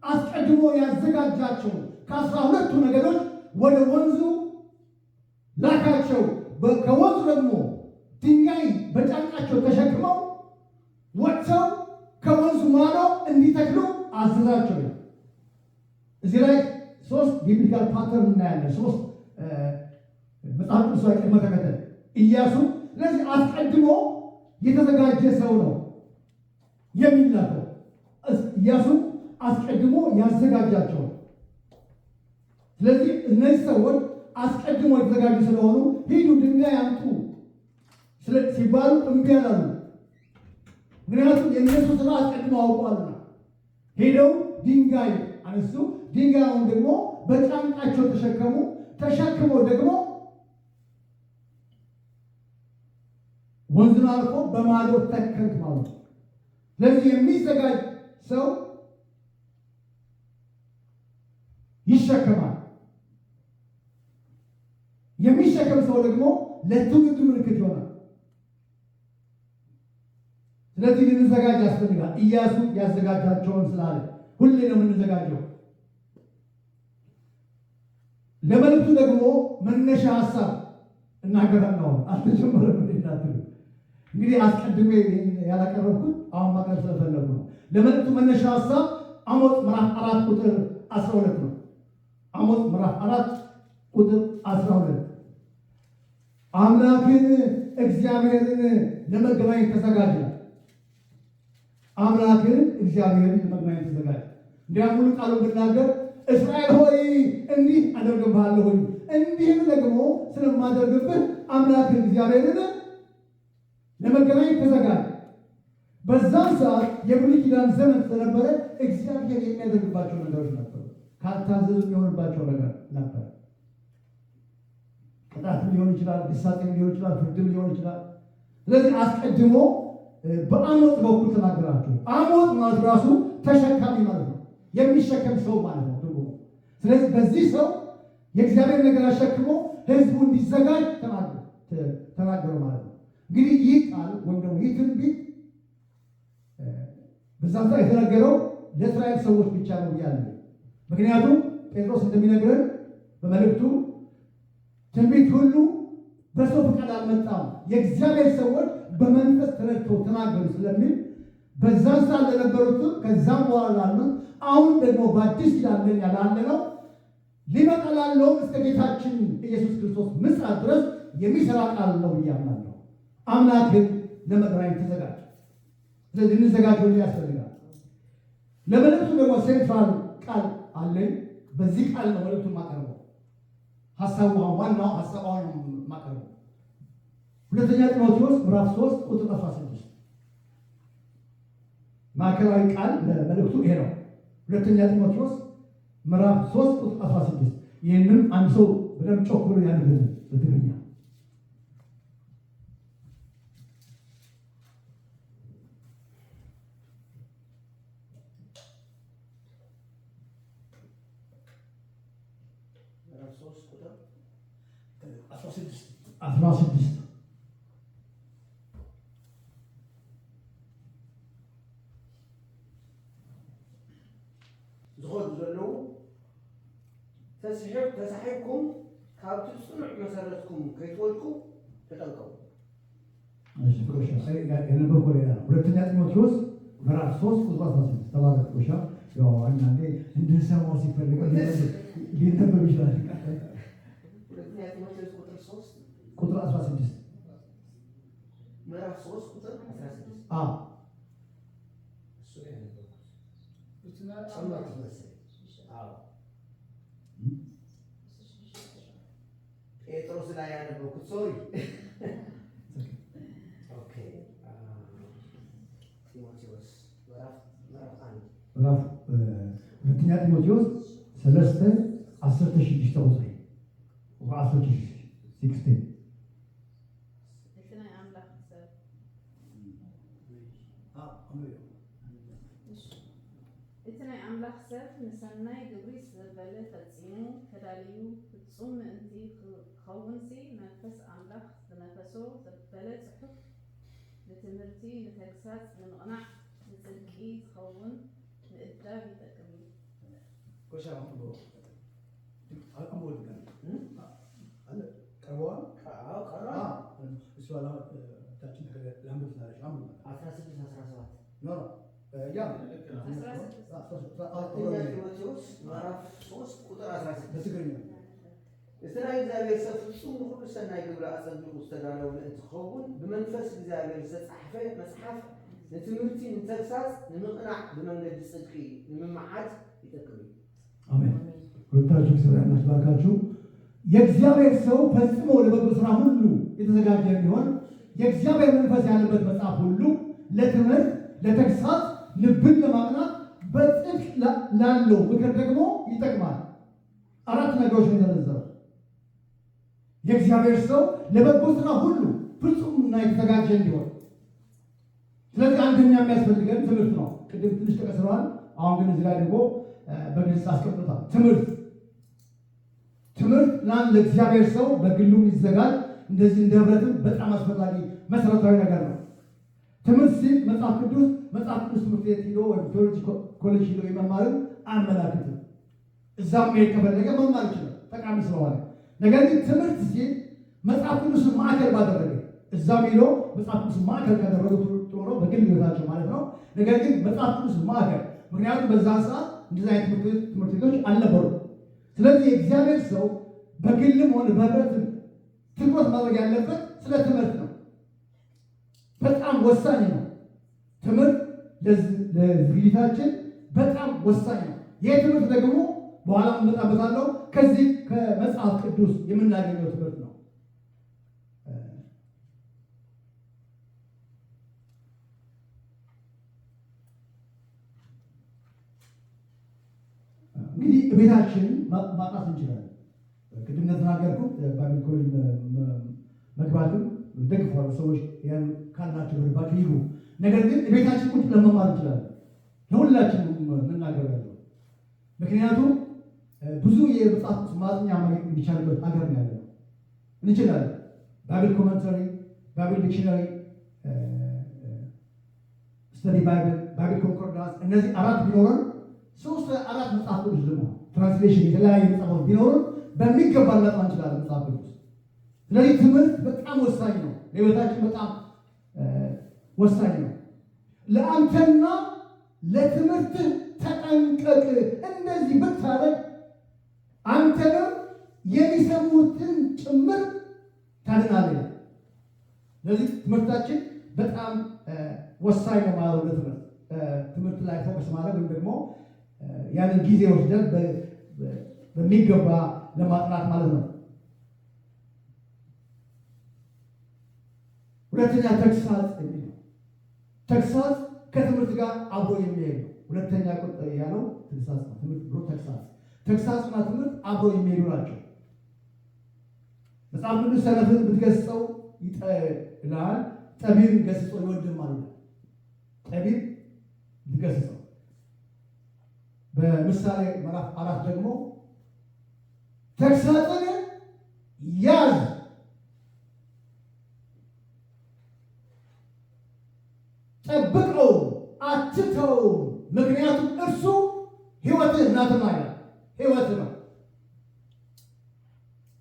A: አስቀድሞ ያዘጋጃቸው ከ12ቱ ነገዶች ወደ ወንዙ ላካቸው። ከወንዙ ደግሞ ድንጋይ በጫንቃቸው ተሸክመው ወጥተው ከወንዙ ማዶ እንዲተክሉ አዘዛቸው። እዚህ ላይ ሶስት ቢብሊካል ፓተርን እናያለን። ሶስት መጽሐፍ ቅዱሳዊ ቅድመ ተከተል ኢያሱ ስለዚህ አስቀድሞ የተዘጋጀ ሰው ነው የሚላከው። ኢያሱ አስቀድሞ ያዘጋጃቸው። ስለዚህ እነዚህ ሰዎች አስቀድሞ የተዘጋጁ ስለሆኑ ሂዱ ድንጋይ አምጡ ሲባሉ እምቢ አላሉ። ምክንያቱም የእነሱ ስራ አስቀድሞ አውቋልና ሄደው ድንጋይ አነሱ። ድንጋዩን ደግሞ በጫንቃቸው ተሸከሙ። ተሸክመው ደግሞ ወንዙን አልፎ በማዶ ተከሉት ማለት ነው። ስለዚህ የሚዘጋጅ ሰው ይሸከማል። የሚሸከም ሰው ደግሞ ለትውልድ ምልክት ይሆናል። ስለዚህ ልንዘጋጅ ያስፈልጋል። ኢያሱ ያዘጋጃቸውን ስላለ ሁሌ ነው የምንዘጋጀው። ለመልእክቱ ደግሞ መነሻ ሀሳብ እናገራለሁ። አልተጀመረም እንዳትሉ እንግዲህ አስቀድሜ ያላቀረብኩት አሁን ማቅረብ ስለፈለጉ ነው። ለመልእክቱ መነሻ ሀሳብ አሞጽ ምዕራፍ 4 ቁጥር 12 ነው። አሞጽ ምዕራፍ 4 ቁጥር 12 አምላክን እግዚአብሔርን ለመገናኘት ተዘጋጀ። አምላክን እግዚአብሔርን ለመገናኘት ተዘጋጀ። እንዲያም ሙሉ ቃሉን ብናገር እስራኤል ሆይ እንዲህ አደርግብሃለሁ፣ እንዲህም ደግሞ ስለማደርግብህ አምላክን እግዚአብሔርን ለመገናኘት ተዘጋጀ። በዛም ሰዓት የብሉይ ኪዳን ዘመን ስለነበረ እግዚአብሔር የሚያደርግባቸው ነገሮች ነበሩ። ካልታዘዙ የሚሆንባቸው ነገር ነበር። ቅጣትም ሊሆን ይችላል፣ ግሳጼም ሊሆን ይችላል፣ ፍርድም ሊሆን ይችላል። ስለዚህ አስቀድሞ በአሞጽ በኩል ተናገራቸው። አሞጽ ማለት ራሱ ተሸካሚ ማለት ነው፣ የሚሸከም ሰው ማለት ነው ትርጉሙ። ስለዚህ በዚህ ሰው የእግዚአብሔር ነገር አሸክሞ ህዝቡ እንዲዘጋጅ ተናገሩ ማለት ነው። እንግዲህ ይህ ቃል ወይም ደግሞ ይህ ትንቢት በዛም ሰዓት የተነገረው ለእስራኤል ሰዎች ብቻ ነው ያለ። ምክንያቱም ጴጥሮስ እንደሚነግረን በመልእክቱ ትንቢት ሁሉ በሰው ፈቃድ አልመጣም፣ የእግዚአብሔር ሰዎች በመንፈስ ተረድተው ተናገሩ ስለሚል በዛም ሰዓት ለነበሩትም ከዛም በኋላ ላሉት አሁን ደግሞ በአዲስ ኪዳን ያለ ነው ሊመጣ ላለውም እስከ ጌታችን ኢየሱስ ክርስቶስ ምጽአት ድረስ የሚሰራ ቃል ነው ብዬ አምናለሁ። አምላክን ለመገናኘት ተዘጋጅ። ስለዚህ እንዘጋጀው ያስፈልጋል። ለመልእክቱ ደግሞ ሴንትራል ቃል አለኝ። በዚህ ቃል ነው መልእክቱን ማቀርበው። ሀሳቡ ዋናው ሀሳቡ ማቀርበው ሁለተኛ ጢሞቴዎስ ምዕራፍ 3 ቁጥር 16 ማዕከላዊ ቃል ለመልእክቱ ይሄ ነው። ሁለተኛ ጢሞቴዎስ ምዕራፍ 3 ቁጥር 16 ይህንን አንድ ሰው በደንብ ጮክ ብሎ ያንብብልን በትግርኛ። አስራ ስድስት
C: ዝኸዱ ዘለዉ ተሳሒብኩም ካብቲ ጽኑዕ መሰረትኩም ከይትወድቁ ተጠንቀቁ።
A: የነበርኩ ሌላ ነው። ሁለተኛ ጢሞቴዎስ ምዕራፍ 3 ቁጥር 16 ተባረክ ቆሻ ያው አንዳንዴ እንድንሰማው ሲፈልግ ሊነበብ ይችላል።
C: ሁለተኛ ጢሞቴዎስ ቁጥር 3
A: ቁጥር 16
C: ምዕራፍ 3 ቁጥር 16
B: እሱ ላይ ያነበብኩት
C: ጨመርኩት መሰለኝ። ጴጥሮስ ላይ ያነበብኩት ሶሪ። ኦኬ ጢሞቴዎስ ምዕራፍ 1
A: ሁለተኛ ጢሞቴዎስ 3:16 ተወሰይ ወ16
D: እቲ ናይ ኣምላኽ ሰብ ንሰናይ ግብሪ ዝበለ ፈፂሙ ተዳልዩ ፍጹም ምእንቲ ክኸውንሲ መንፈስ ኣምላኽ ዝነፈሶ ዘበለ ጽሑፍ ንትምህርቲ፣ ንተግሳጽ፣ ንምቕናዕ፣ ንጽድቂ ዝኸውን ምእዳብ ይጠቅም እዩ።
A: ቆሻ ቀርበዋል። እሷ ታችን ለአንዱ ታለሽ አሁን
C: 16 17
A: ኖ ያ
C: ጢሞቴዎስ ምዕራፍ 3 ቁጥር 16
A: በትግርኛ
C: እስራኤል እግዚአብሔር ሰብ ፍጹም ሁሉ ሰናይ ግብረ አጸንብቁ ዝተዳለው እንትኸውን ብመንፈስ እግዚአብሔር ዝተጻሕፈ መጽሐፍ ለትምህርቲ ንተግሳጽ ንምቕናዕ ብመንገዲ ጽድቂ ንምምዓት ይጠቅም።
A: አሜን። ሁለታችሁ ስለያናችሁ ባርካችሁ። የእግዚአብሔር ሰው ፈጽሞ ለበጎ ስራ ሁሉ የተዘጋጀ ቢሆን የእግዚአብሔር መንፈስ ያለበት መጽሐፍ ሁሉ ለትምህርት፣ ለተግሳጽ፣ ልብን ለማቅናት በጽድቅ ላለው ምክር ደግሞ ይጠቅማል። አራት ነገሮች ነው የተዘረዘረው። የእግዚአብሔር ሰው ለበጎ ስራ ሁሉ ፍጹምና የተዘጋጀ እንዲሆን። ስለዚህ አንደኛ የሚያስፈልገን ትምህርት ነው። ቅድም ትንሽ ተቀስረዋል። አሁን ግን እዚህ ላይ ደግሞ በግልጽ አስቀምጦታል። ትምህርት ለእግዚአብሔር ሰው በግሉ ይዘጋጅ እንደዚህ እንደ ህብረትም በጣም አስፈላጊ መሰረታዊ ነገር ነው። ትምህርት ሲል መጽሐፍ ቅዱስ ትምህርት ቤት ሄዶ ወይም ቴዎሎጂ ኮሌጅ ሄዶ የመማርን አያመላክትም። እዛም መሄድ ከፈለገ መማር ይችላል ጠቃሚ ስለሆነ። ነገር ግን ትምህርት ሲል መጽሐፍ ቅዱስን ማዕከል ባደረገ እዛም ሄዶ መጽሐፍ ቅዱስን ማዕከል ካደረጉ ጥሩ ነው፣ በግል ህይወታቸው ማለት ነው። ነገር ግን መጽሐፍ ቅዱስን ማዕከል፣ ምክንያቱም በዛ ሰዓት እንደዚህ አይነት ትምህርት ቤቶች አልነበሩም። ስለዚህ የእግዚአብሔር ሰው በግልም ሆነ በህብረትም ትኩረት ማድረግ ያለበት ስለ ትምህርት ነው። በጣም ወሳኝ ነው። ትምህርት ለዝግጅታችን በጣም ወሳኝ ነው። ይህ ትምህርት ደግሞ በኋላ እመጣበታለሁ። ከዚህ ከመጽሐፍ ቅዱስ የምናገኘው ትምህርት ነው። እንግዲህ ቤታችን ማጥናት እንችላለን። ቅድም እንደተናገርኩት ባይብል ኮሌጅ መግባትም ደግፏል። ሰዎች ያን ካላቸው በልባቸው ይግቡ። ነገር ግን ቤታችን ቁጭ ለመማር እንችላለን። ለሁላችንም የምናገር ያለው ምክንያቱም ብዙ የመጽሐፍ ቅዱስ ማጥኛ ማግኘት የሚቻልበት ሀገር ነው ያለው። እንችላለን። ባይብል ኮመንተሪ፣ ባይብል ዲክሽነሪ፣ ስተዲ ባይብል ኮንኮርዳንስ፣ እነዚህ አራት ቢኖረን 3-4 መጽሐፍ ቅዱስ ደግሞ ትራንስሌሽን የተለያዩ መጽሐፎች ቢኖሩን በሚገባ ልናጠና እንችላለን መጽሐፍ ቅዱስ። ስለዚህ ትምህርት በጣም ወሳኝ ነው፣ ለህይወታችን በጣም ወሳኝ ነው። ለአንተና ለትምህርት ተጠንቀቅ። እንደዚህ ብታደርግ አንተንም የሚሰሙትን ጭምር ታድናለህ። ስለዚህ ትምህርታችን በጣም ወሳኝ ነው ማለት ነው። ትምህርት ላይ ፎከስ ማድረግ ወይም ደግሞ ያንን ጊዜ ወስደን በሚገባ ለማጥናት ማለት ነው። ሁለተኛ ተግሳጽ የሚል ነው። ተግሳጽ ከትምህርት ጋር አብሮ የሚሄድ ነው። ሁለተኛ ቁጥር ያለው ተግሳጽ ነው። ትምህርት ብሎ ተግሳጽና ትምህርት አብሮ የሚሄዱ ናቸው። መጽሐፍ ቅዱስ ሰነፍን ብትገስጸው ይጠላል፣ ጠቢብን ገስጾ ይወድም ማለት ነው። ጠቢብ ብትገስጸው። በምሳሌ ምዕራፍ 4 ደግሞ ተግሳጽን ያዝ ጠብቀው አትተው፣ ምክንያቱም እርሱ ሕይወትህ ናትና ይላል። ሕይወት ነው።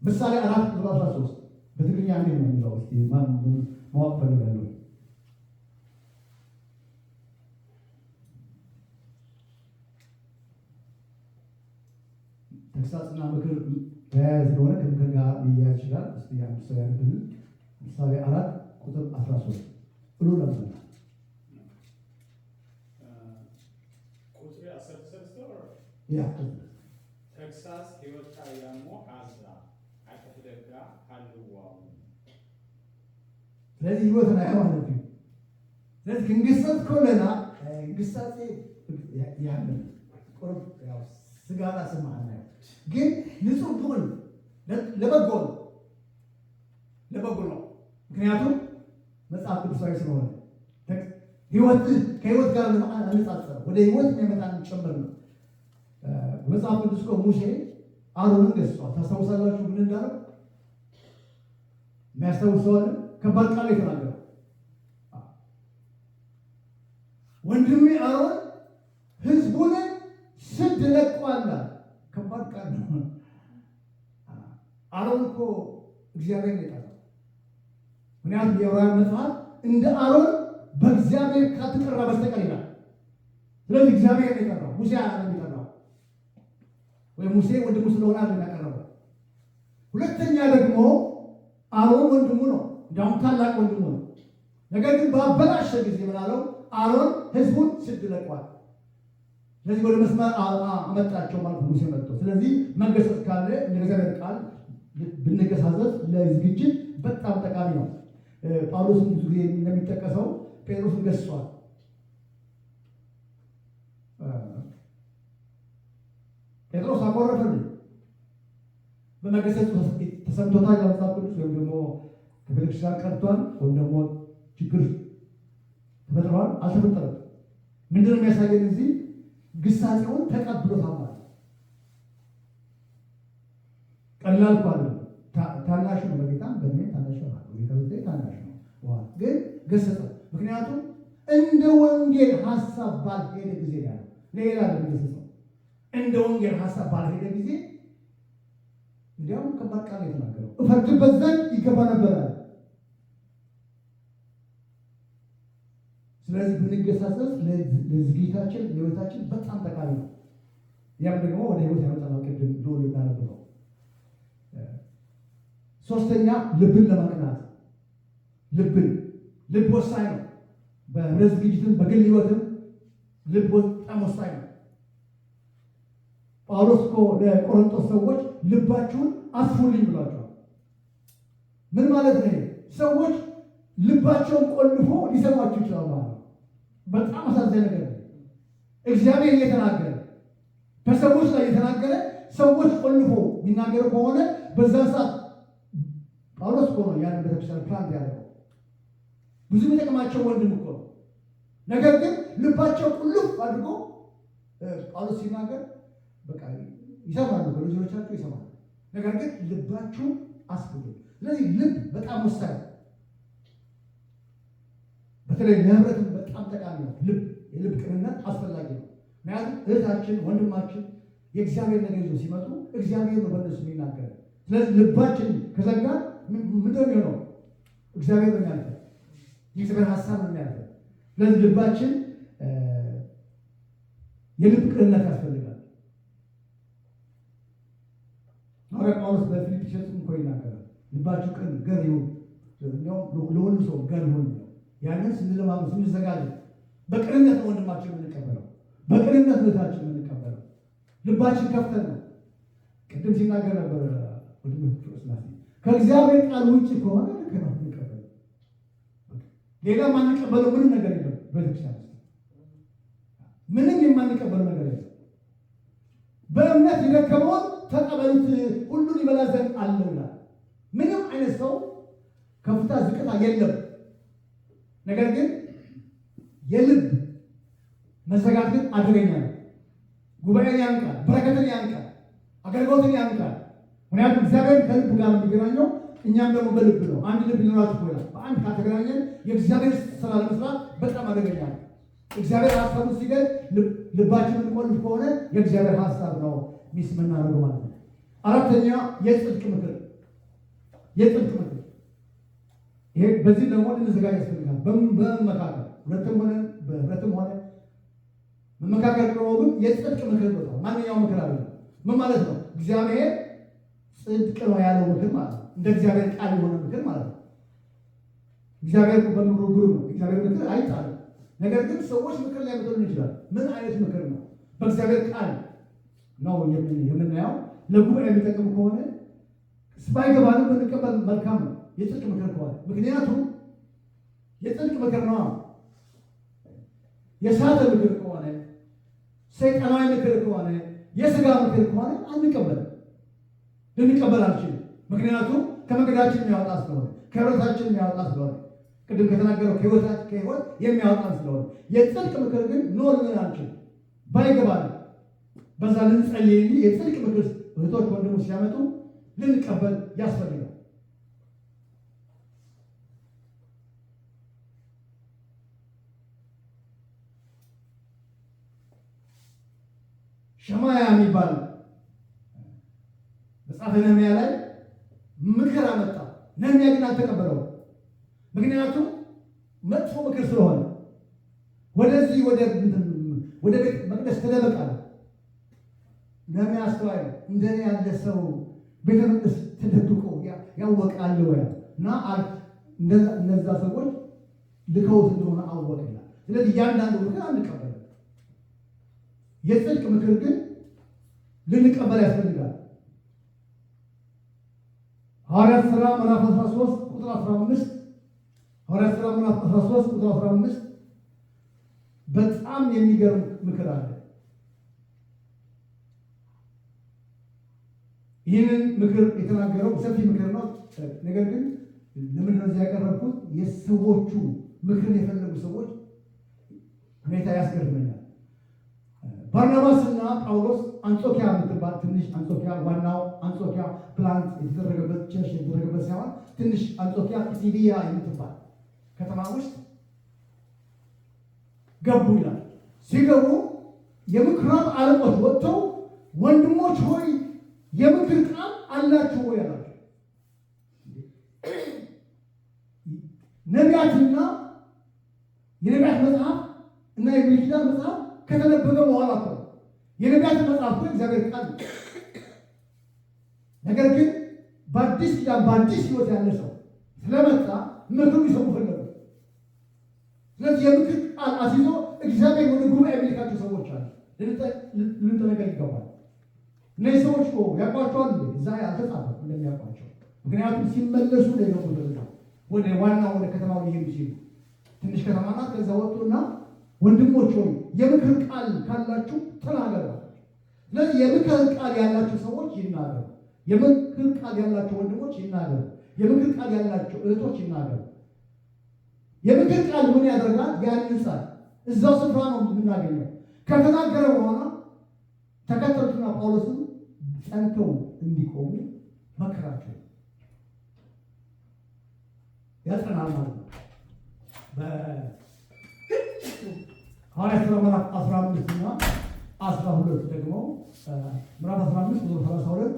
A: ምሳሌ 4:13 በትግርኛ እንዴት ነው የሚለው? እስኪ ማወቅ ፈልጋለሁ። ተግሳጽና ምክር ተያያዥ ስለሆነ ከምክር ጋር ሊያያዝ ይችላል። እስኪ አንድ ሰው ያንብብል። ምሳሌ 4:13 ብሎ ለምሳሌ
B: ተግሳጽ ሕይወትካ ያሞ ሓዛ ዓቀፍደጋ ሃልዋው።
A: ስለዚህ ሕይወትና ማለት ነው። ስለዚህ ክንግሰት ኮለና ግሳጼ ያምን ቆርብ ያው ስጋታ ስማና ግን ንጹህ ብሆን ለበጎ ነው። ምክንያቱም መጽሐፍ ቅዱሳዊ ስለሆነ ሕይወት ከሕይወት ጋር ለማነጻጸር ወደ ሕይወት የሚያመጣን ጭምር ነው። መጽሐፍ ቅዱስ እኮ ሙሴ አሮንን ገስጿል። ታስታውሳላችሁ ምን እንዳለው? የሚያስታውሰዋል። ከባድ ቃል የተናገረው ወንድሜ አሮን ሕዝቡን ስድ ለቋል። ከባድ ቃል ነው። አሮን እኮ እግዚአብሔር ነው የጠራው። ምክንያቱም የዕብራውያን መጽሐፍ እንደ አሮን በእግዚአብሔር ካልተጠራ በስተቀር ይላል። ስለዚህ እግዚአብሔር ነው የጠራው፣ ሙሴ አይደለም የጠራው፣ ወይ ሙሴ ወንድሙ ስለሆነ አይደለም ያቀረበው። ሁለተኛ ደግሞ አሮን ወንድሙ ነው፣ እንዲያውም ታላቅ ወንድሙ ነው። ነገር ግን በአበላሸ ጊዜ ምን አለው? አሮን ህዝቡን ስድ ለቋል። ስለዚህ ወደ መስመር አመጣቸው ማለት ሙሴ መጥቶ። ስለዚህ መገሰጽ ካለ እንደ እግዚአብሔር ቃል ብንገሳዘዝ ለዝግጅት በጣም ጠቃሚ ነው። ጳውሎስም ብዙ ጊዜ እንደሚጠቀሰው ጴጥሮስን ገስጿል። ጴጥሮስ አኮረፈን በመገሰጹ ተሰምቶታል መጽሐፍ ቅዱስ ወይም ደግሞ ከቤተክርስቲያን ቀርቷል ወይም ደግሞ ችግር ተፈጥሯል አልተፈጠረም። ምንድነው የሚያሳየን? እዚህ ግሳጼውን ተቀብሎታል ማለት ቀላል እኮ አይደለም። ታናሽ ነው በጌታም በእኔ ታናሽ ነው በጌታ በዚህ ታናሽ ነው ግን ገሰጸ። ምክንያቱም እንደ ወንጌል ሐሳብ ባልሄደ ጊዜ ያለው ሌላ ገሰጸው። እንደ ወንጌል ሐሳብ ባልሄደ ጊዜ እንዲያውም ከባድ ቃል የተናገረው እፈርድበት ዘንድ ይገባ ነበር። ስለዚህ ብንገሳጸስ ለዝግጅታችን ለህይወታችን በጣም ጠቃሚ ነው። ያም ደግሞ ወደ ህይወት ያመጣል። ቅድም ዶሎ እናነበው። ሶስተኛ ልብን ለማቅናት ልብ ወሳኝ ነው። በህብረት ዝግጅትም በግል ህይወትም ልብ በጣም ወሳኝ ነው። ጳውሎስ እኮ ለቆሮንቶስ ሰዎች ልባችሁን አስፉልኝ ብሏቸዋል። ምን ማለት ነው? ሰዎች ልባቸውን ቆልፎ ሊሰማችሁ ይችላል ማለት ነው። በጣም አሳዛኝ ነገር ነው። እግዚአብሔር እየተናገረ በሰዎች ላይ የተናገረ ሰዎች ቆልፎ የሚናገሩ ከሆነ በዛ ሰዓት ጳውሎስ እኮ ነው ያን ቤተክርስቲያን ፕላንት ያደረገው። ብዙ የሚጠቅማቸው ወንድም እኮ ነው። ነገር ግን ልባቸው ቁልፍ አድርጎ ጳውሎስ ሲናገር በቃ ይሰማሉ፣ ልጆቻቸው ይሰማሉ። ነገር ግን ልባችሁ አስቡ። ስለዚህ ልብ በጣም ወሳኝ ነው። በተለይ ለህብረትም በጣም ጠቃሚ ነው። የልብ ቅንነት አስፈላጊ ነው። ምክንያቱም እህታችን ወንድማችን የእግዚአብሔር ነገር ይዞ ሲመጡ እግዚአብሔር ነው በእነሱ የሚናገር። ስለዚህ ልባችን ከዘጋ ምንድን ነው የሚሆነው? እግዚአብሔር ነው የሚያልፈው፣ የእግዚአብሔር ሀሳብ ነው የሚያልፈው። ስለዚህ ልባችን የልብ ቅንነት ያስፈልጋል። ሐዋርያ ጳውሎስ በፊልጵስዩስ እኮ ይናገራል። ልባችሁ ቅን ገር ይሁን፣ ለሁሉ ሰው ገር ይሁን። ያንን ስንለማመድ ስንዘጋጅ በቅንነት ነው ወንድማችን የምንቀበለው፣ በቅንነት እህታችን የምንቀበለው። ልባችን ከፍተን ነው። ቅድም ሲናገር ነበር ወንድም ስላሴ ከእግዚአብሔር ቃል ውጭ ከሆነ ልክ ነው የምንቀበለው። ሌላ ማንቀበለው ምንም ነገር የለም። ቤተክርስቲያን ምንም የማንቀበለው ነገር የለም። በእምነት የደከመውን ተቀበሉት ሁሉን ይበላ ዘንድ አለው ይላል። ምንም አይነት ሰው ከፍታ ዝቅታ የለም። ነገር ግን የልብ መዘጋት ግን አደገኛ ነው። ጉባኤን ያንቃል፣ በረከትን ያንቃል፣ አገልግሎትን ያንቃል። ምክንያቱም እግዚአብሔር ከልብ ጋር የሚገናኘው እኛም ደግሞ በልብ ነው። አንድ ልብ ሊኖራችሁ ይላል። በአንድ ካልተገናኘን የእግዚአብሔር ስራ ለመስራት በጣም አደገኛ ነው። እግዚአብሔር ሀሳቡን ሲገኝ ልባችንን ቆልፍ ከሆነ የእግዚአብሔር ሀሳብ ነው ሚስ የምናደርገው ማለት ነው። አራተኛ የጽድቅ ምክር። ይሄ በዚህ ደግሞ ልንዘጋጅ ያስፈልጋል። በመመካከል ሁለትም ሆነ በህብረትም ሆነ መመካከል ነው። ግን የጽድቅ ምክር ነው። ማንኛውም ምክር አለ። ምን ማለት ነው? እግዚአብሔር ጽድቅ ነው ያለው ምክር ማለት ነው። እንደ እግዚአብሔር ቃል የሆነ ምክር ማለት ነው። እግዚአብሔር በምክሩ ግሩም ነው። እግዚአብሔር ምክር አይጣልም። ነገር ግን ሰዎች ምክር ላይ መጥተው ይችላል። ምን አይነት ምክር ነው? በእግዚአብሔር ቃል ነው የምናየው። ለጉባኤ የሚጠቅም ከሆነ ባይገባንም ብንቀበል መልካም ነው። የጽድቅ ምክር ከሆነ ምክንያቱም የጽድቅ ምክር ነው። የሳተ ምክር ከሆነ ሰይጣናዊ ምክር ከሆነ የስጋ ምክር ከሆነ አንቀበልም፣ ልንቀበል አንችልም። ምክንያቱም ከመንገዳችን የሚያወጣ ስለሆነ፣ ከህብረታችን የሚያወጣ ስለሆነ፣ ቅድም ከተናገረው ከህይወት የሚያወጣን ስለሆነ። የጽድቅ ምክር ግን ኖር ምን አንችልም። ባይገባን በዛ ልንጸልይ እንጂ የጽድቅ ምክር እህቶች ወንድሞች ሲያመጡ ልንቀበል ያስፈልጋል። ሸማያ የሚባል መጽሐፈ ነህምያ ላይ ምክር አመጣ። ነህምያ ግን አልተቀበለውም። ምክንያቱም መጥፎ ምክር ስለሆነ ወደዚህ ወደ ቤተ መቅደስ ተደበቃል። ለሚያስተዋይ እንደኔ ያለ ሰው ቤተ መቅደስ ተደብቆ ያወቃል ወይ? እና እነዛ ሰዎች ልከውት እንደሆነ አወቀ ይላል። ስለዚህ እያንዳንዱ ምክር አንቀበልም። የጽድቅ ምክር ግን ልንቀበል ያስፈልጋል። ሐዋርያት ሥራ ምዕራፍ 13 ቁጥር 15 ሐዋርያት ሥራ ምዕራፍ 13 ቁጥር 15 በጣም የሚገርም ምክር አለ። ይህንን ምክር የተናገረው ሰፊ ምክር ነው። ነገር ግን ለምንድን ነው እዚህ ያቀረብኩት? የሰዎቹ ምክርን የፈለጉ ሰዎች ሁኔታ ያስገርመኛል። ባርናባስና ጳውሎስ አንጾኪያ የምትባል ትንሽ አንጾኪያ፣ ዋናው አንጾኪያ ፕላንት የተደረገበት ቸርች የተደረገበት ሳይሆን ትንሽ አንጾኪያ ፒሲዲያ የምትባል ከተማ ውስጥ ገቡ ይላል። ሲገቡ የምኩራብ አለቆች ወጥተው ወንድሞች ሆይ የምክር ቃል አላችሁ ወይ አላቸው። ነቢያትና የነቢያት መጽሐፍ እና የብሉይ ኪዳን መጽሐፍ ከተነበበ በኋላ እኮ የነቢያት መጽሐፍ እኮ እግዚአብሔር ቃል። ነገር ግን በአዲስ ኪዳን በአዲስ ሕይወት ያለ ሰው ስለመጣ ምክሩ ይሰሙ ፈለጉ። ስለዚህ የምክር ቃል አስይዞ እግዚአብሔር ወደ ጉባኤ የሚልካቸው ሰዎች አሉ። ልንጠነቀቅ ይገባል። እነዚህ ሰዎች እኮ ያውቋቸዋል። እዛ አልተጻፈም እንደሚያውቋቸው። ምክንያቱም ሲመለሱ ነው የገቡት ወደ ዋናው ወደ ከተማው ሊሄዱ ሲሉ ትንሽ ከተማ ናት። ከዛ ወጡና ወንድሞች ሆይ የምክር ቃል ካላችሁ ተናገሩ። ስለዚህ የምክር ቃል ያላቸው ሰዎች ይናገሩ። የምክር ቃል ያላቸው ወንድሞች ይናገሩ። የምክር ቃል ያላቸው እህቶች ይናገሩ። የምክር ቃል ምን ያደርጋል? ያንጻል። እዛው ስፍራ ነው የምናገኘው። ከተናገረ በኋላ ተከተሉትና ጳውሎስን ጸንተው እንዲቆሙ መከራቸው። ያጸናል ማለት ነው። በሐዋርያት ሥራ ምዕራፍ 15 እና 12 ደግሞ ምዕራፍ 15 ቁጥር 32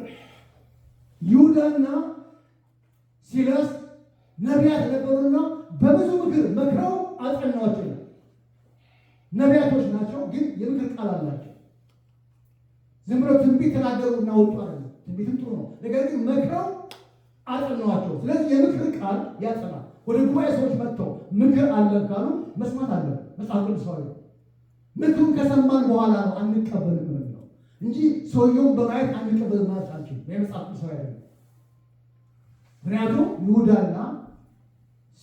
A: ይሁዳና ሲላስ ነቢያት ነበሩና በብዙ ምክር መክረው አጸናቸው። ነቢያቶች ናቸው፣ ግን የምክር ቃል አላቸው። ዝም ብሎ ትንቢት ተናገሩ እና ወጡ አይደለም። ትንቢትም ጥሩ ነው፣ ነገር ግን መክረው አጸናቸው። ስለዚህ የምክር ቃል ያጸናል። ወደ ጉባኤ ሰዎች መጥተው ምክር አለ ካሉ መስማት አለ። መጽሐፍ ቅዱሳዊ ምክሩን ከሰማን በኋላ ነው አንቀበልም ነው እንጂ ሰውየውን በማየት አንቀበልም ማለት አንችልም። የመጽሐፍ ቅዱሳዊ አይደለም። ምክንያቱም ይሁዳና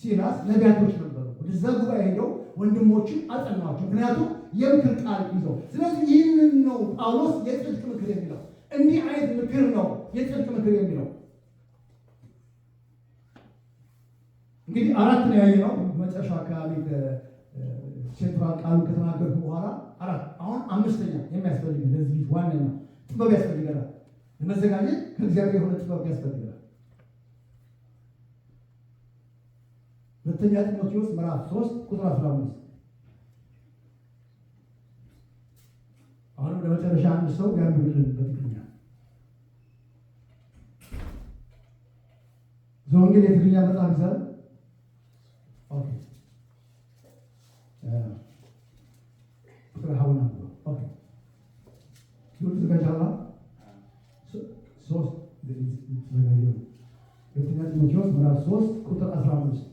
A: ሲላስ ነቢያቶች ነበሩ። ወደዛ ጉባኤ ሄደው ወንድሞችን አጸናቸው። ምክንያቱም የምክር ቃል ይዘው። ስለዚህ ይህንን ነው ጳውሎስ የጽድቅ ምክር የሚለው። እንዲህ አይነት ምክር ነው የጽድቅ ምክር የሚለው። እንግዲህ አራት ነው ያየነው። መጨረሻ አካባቢ ሴንትራል ቃሉ ከተናገርኩ በኋላ አራት። አሁን አምስተኛ የሚያስፈልግ ለዚህ ዋነኛ ጥበብ ያስፈልገናል። ለመዘጋጀት ከእግዚአብሔር የሆነ ጥበብ ያስፈልገናል። ሁለተኛ ጢሞቴዎስ ምዕራፍ 3 ቁጥር 15 አሁንም ለመጨረሻ አንድ ሰው ያንብብልን በትግርኛ። ዘወንጌል የትግርኛ መጽሐፍ ይዛል። ኦኬ ቁጥር ሀውና ኦኬ ይሁን ተዘጋጃላ 3 ተዘጋጀ። ሁለተኛ ጢሞቴዎስ ምዕራፍ 3 ቁጥር 15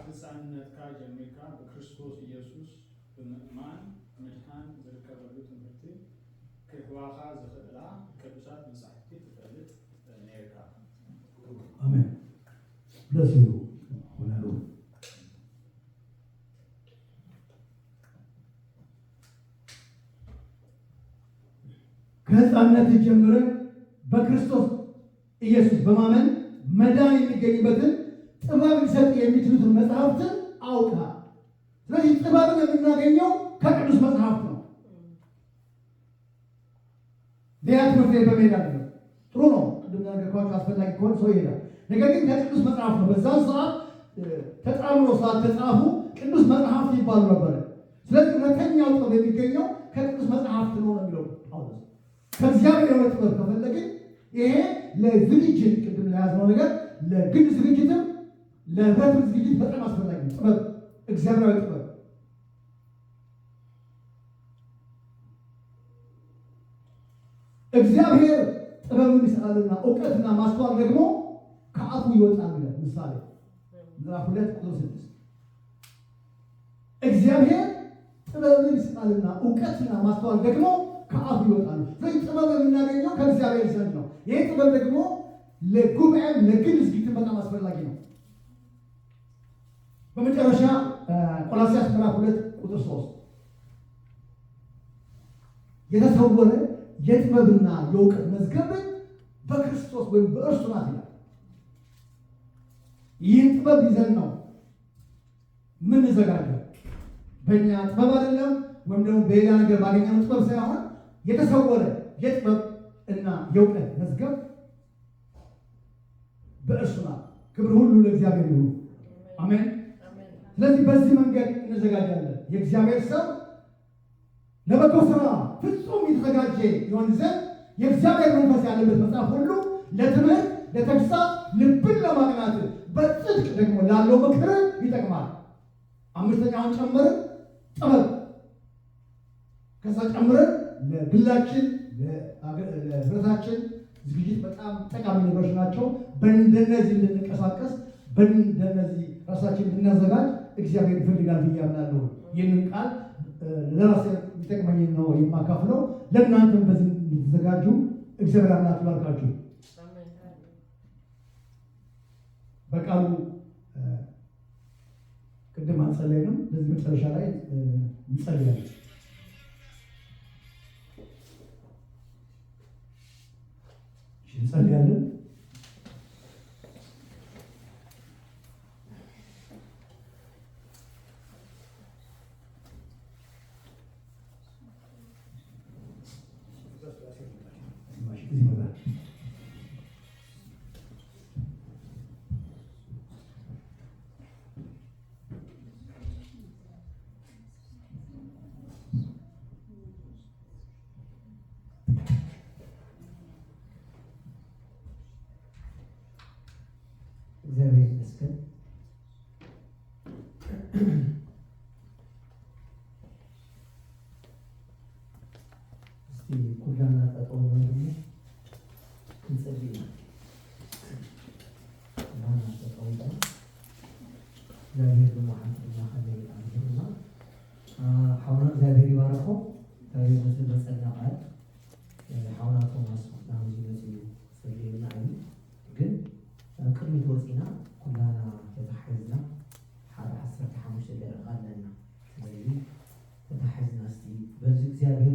B: ሕፃንነትካ ጀሚርካ በክርስቶስ ኢየሱስ ብምእማን ምድሓን ዝርከበሉ ትምህርቲ ክህባኻ ዝኽእላ ቅዱሳት መጻሕፍቲ ትፈልጥ ነርካ።
A: አሜን። ደስ ይሉ ሆናሉ። ከሕፃንነት ጀምረን በክርስቶስ ኢየሱስ በማመን መዳን የሚገኝበትን ጥበብ ሊሰጥ የሚችሉትን መጽሐፍትን አውቃል። ስለዚህ ጥበብን የምናገኘው ከቅዱስ መጽሐፍ ነው። ሌላ ትምህርት ቤት በመሄድ አይደለም። ጥሩ ነው፣ ቅድም ነገርኳቸው፣ አስፈላጊ ከሆነ ሰው ይሄዳል። ነገር ግን ከቅዱስ መጽሐፍ ነው። በዛን ሰዓት ተጣምሮ ስላልተጻፉ ቅዱስ መጽሐፍት ይባሉ ነበረ። ስለዚህ እውነተኛው ጥበብ የሚገኘው ከቅዱስ መጽሐፍት ነው የሚለው ጳውሎስ። ከእግዚአብሔር የሆነ ጥበብ ከፈለግን ይሄ ለዝግጅት ቅድም ለያዝነው ነገር ለግል ዝግጅትም ለህብረት ዝግጅት በጣም አስፈላጊ ነው። ጥበብ እግዚአብሔራዊ ጥበብ እግዚአብሔር ጥበብን ይሰጣልና እውቀትና ማስተዋል ደግሞ ከአፉ ይወጣል ይላል ምሳሌ ምዕራፍ 2:6 እግዚአብሔር ጥበብን ይሰጣልና እውቀትና ማስተዋል ደግሞ ከአፉ ይወጣል። ስለዚህ ጥበብ የምናገኘው ከእግዚአብሔር ዘንድ ነው። ይህ ጥበብ ደግሞ ለጉባኤም ለግል ዝግጅት በጣም አስፈላጊ ነው። በመጨረሻ ቆላስይስ ምዕራፍ 2:3 የተሰወረ የጥበብና የእውቀት መዝገብን በክርስቶስ ወይም በእርሱ ናት ይላል። ይህን ጥበብ ይዘን ነው ምን ዘጋጀው? በእኛ ጥበብ አይደለም፣ ወይም ደግሞ በሌላ ነገር ባገኘነው ጥበብ ሳይሆን የተሰወረ የጥበብ እና የእውቀት መዝገብ በእርሱ ናት። ክብር ሁሉ ለእግዚአብሔር ይሁን። አሜን። ስለዚህ በዚህ መንገድ እንዘጋጃለን። የእግዚአብሔር ሰው ለበጎ ስራ ፍጹም የተዘጋጀ ይሆን ዘንድ የእግዚአብሔር መንፈስ ያለበት መጽሐፍ ሁሉ ለትምህርት፣ ለተግሳጽ፣ ልብን ለማቅናት በጽድቅ ደግሞ ላለው ምክር ይጠቅማል። አምስተኛውን ጨምረን ጥበብ፣ ከዛ ጨምረን ለግላችን ለህብረታችን ዝግጅት በጣም ጠቃሚ ነገሮች ናቸው። በእንደነዚህ እንድንቀሳቀስ በእንደነዚህ ራሳችን እንድናዘጋጅ እግዚአብሔር ይፈልጋል ብዬ አምናለሁ። ይህንን ቃል ለራሴ የሚጠቅመኝ ነው የማካፍለው። ለእናንተም በዚህ እንድትዘጋጁ እግዚአብሔር አምላክ ይባርካችሁ። በቃሉ ቅድም አንጸለይንም፣ በዚህ መጨረሻ ላይ እንጸልያለን። እንጸልያለን።
C: እግዚአብሔር ይመስገን። እስቲ ኩላና ጠጠው ወንድሙ እንጸልይ። ኩላና ጠጠው እግዚአብሔር በማሐመድና ኸይር አድርጉና ሐውና እግዚአብሔር ይባረከው። እግዚአብሔር መስል በጸናቃል ሐውና ቶማስ ናዚ መስሉ ሰይና አይ ግን ቅድሚ ተወፂና ኩላና ተታሕዝና ሓደ 15 ደቂቃ ኣለና። ስለዚ ተታሕዝና እስቲ በዚ እግዚአብሔር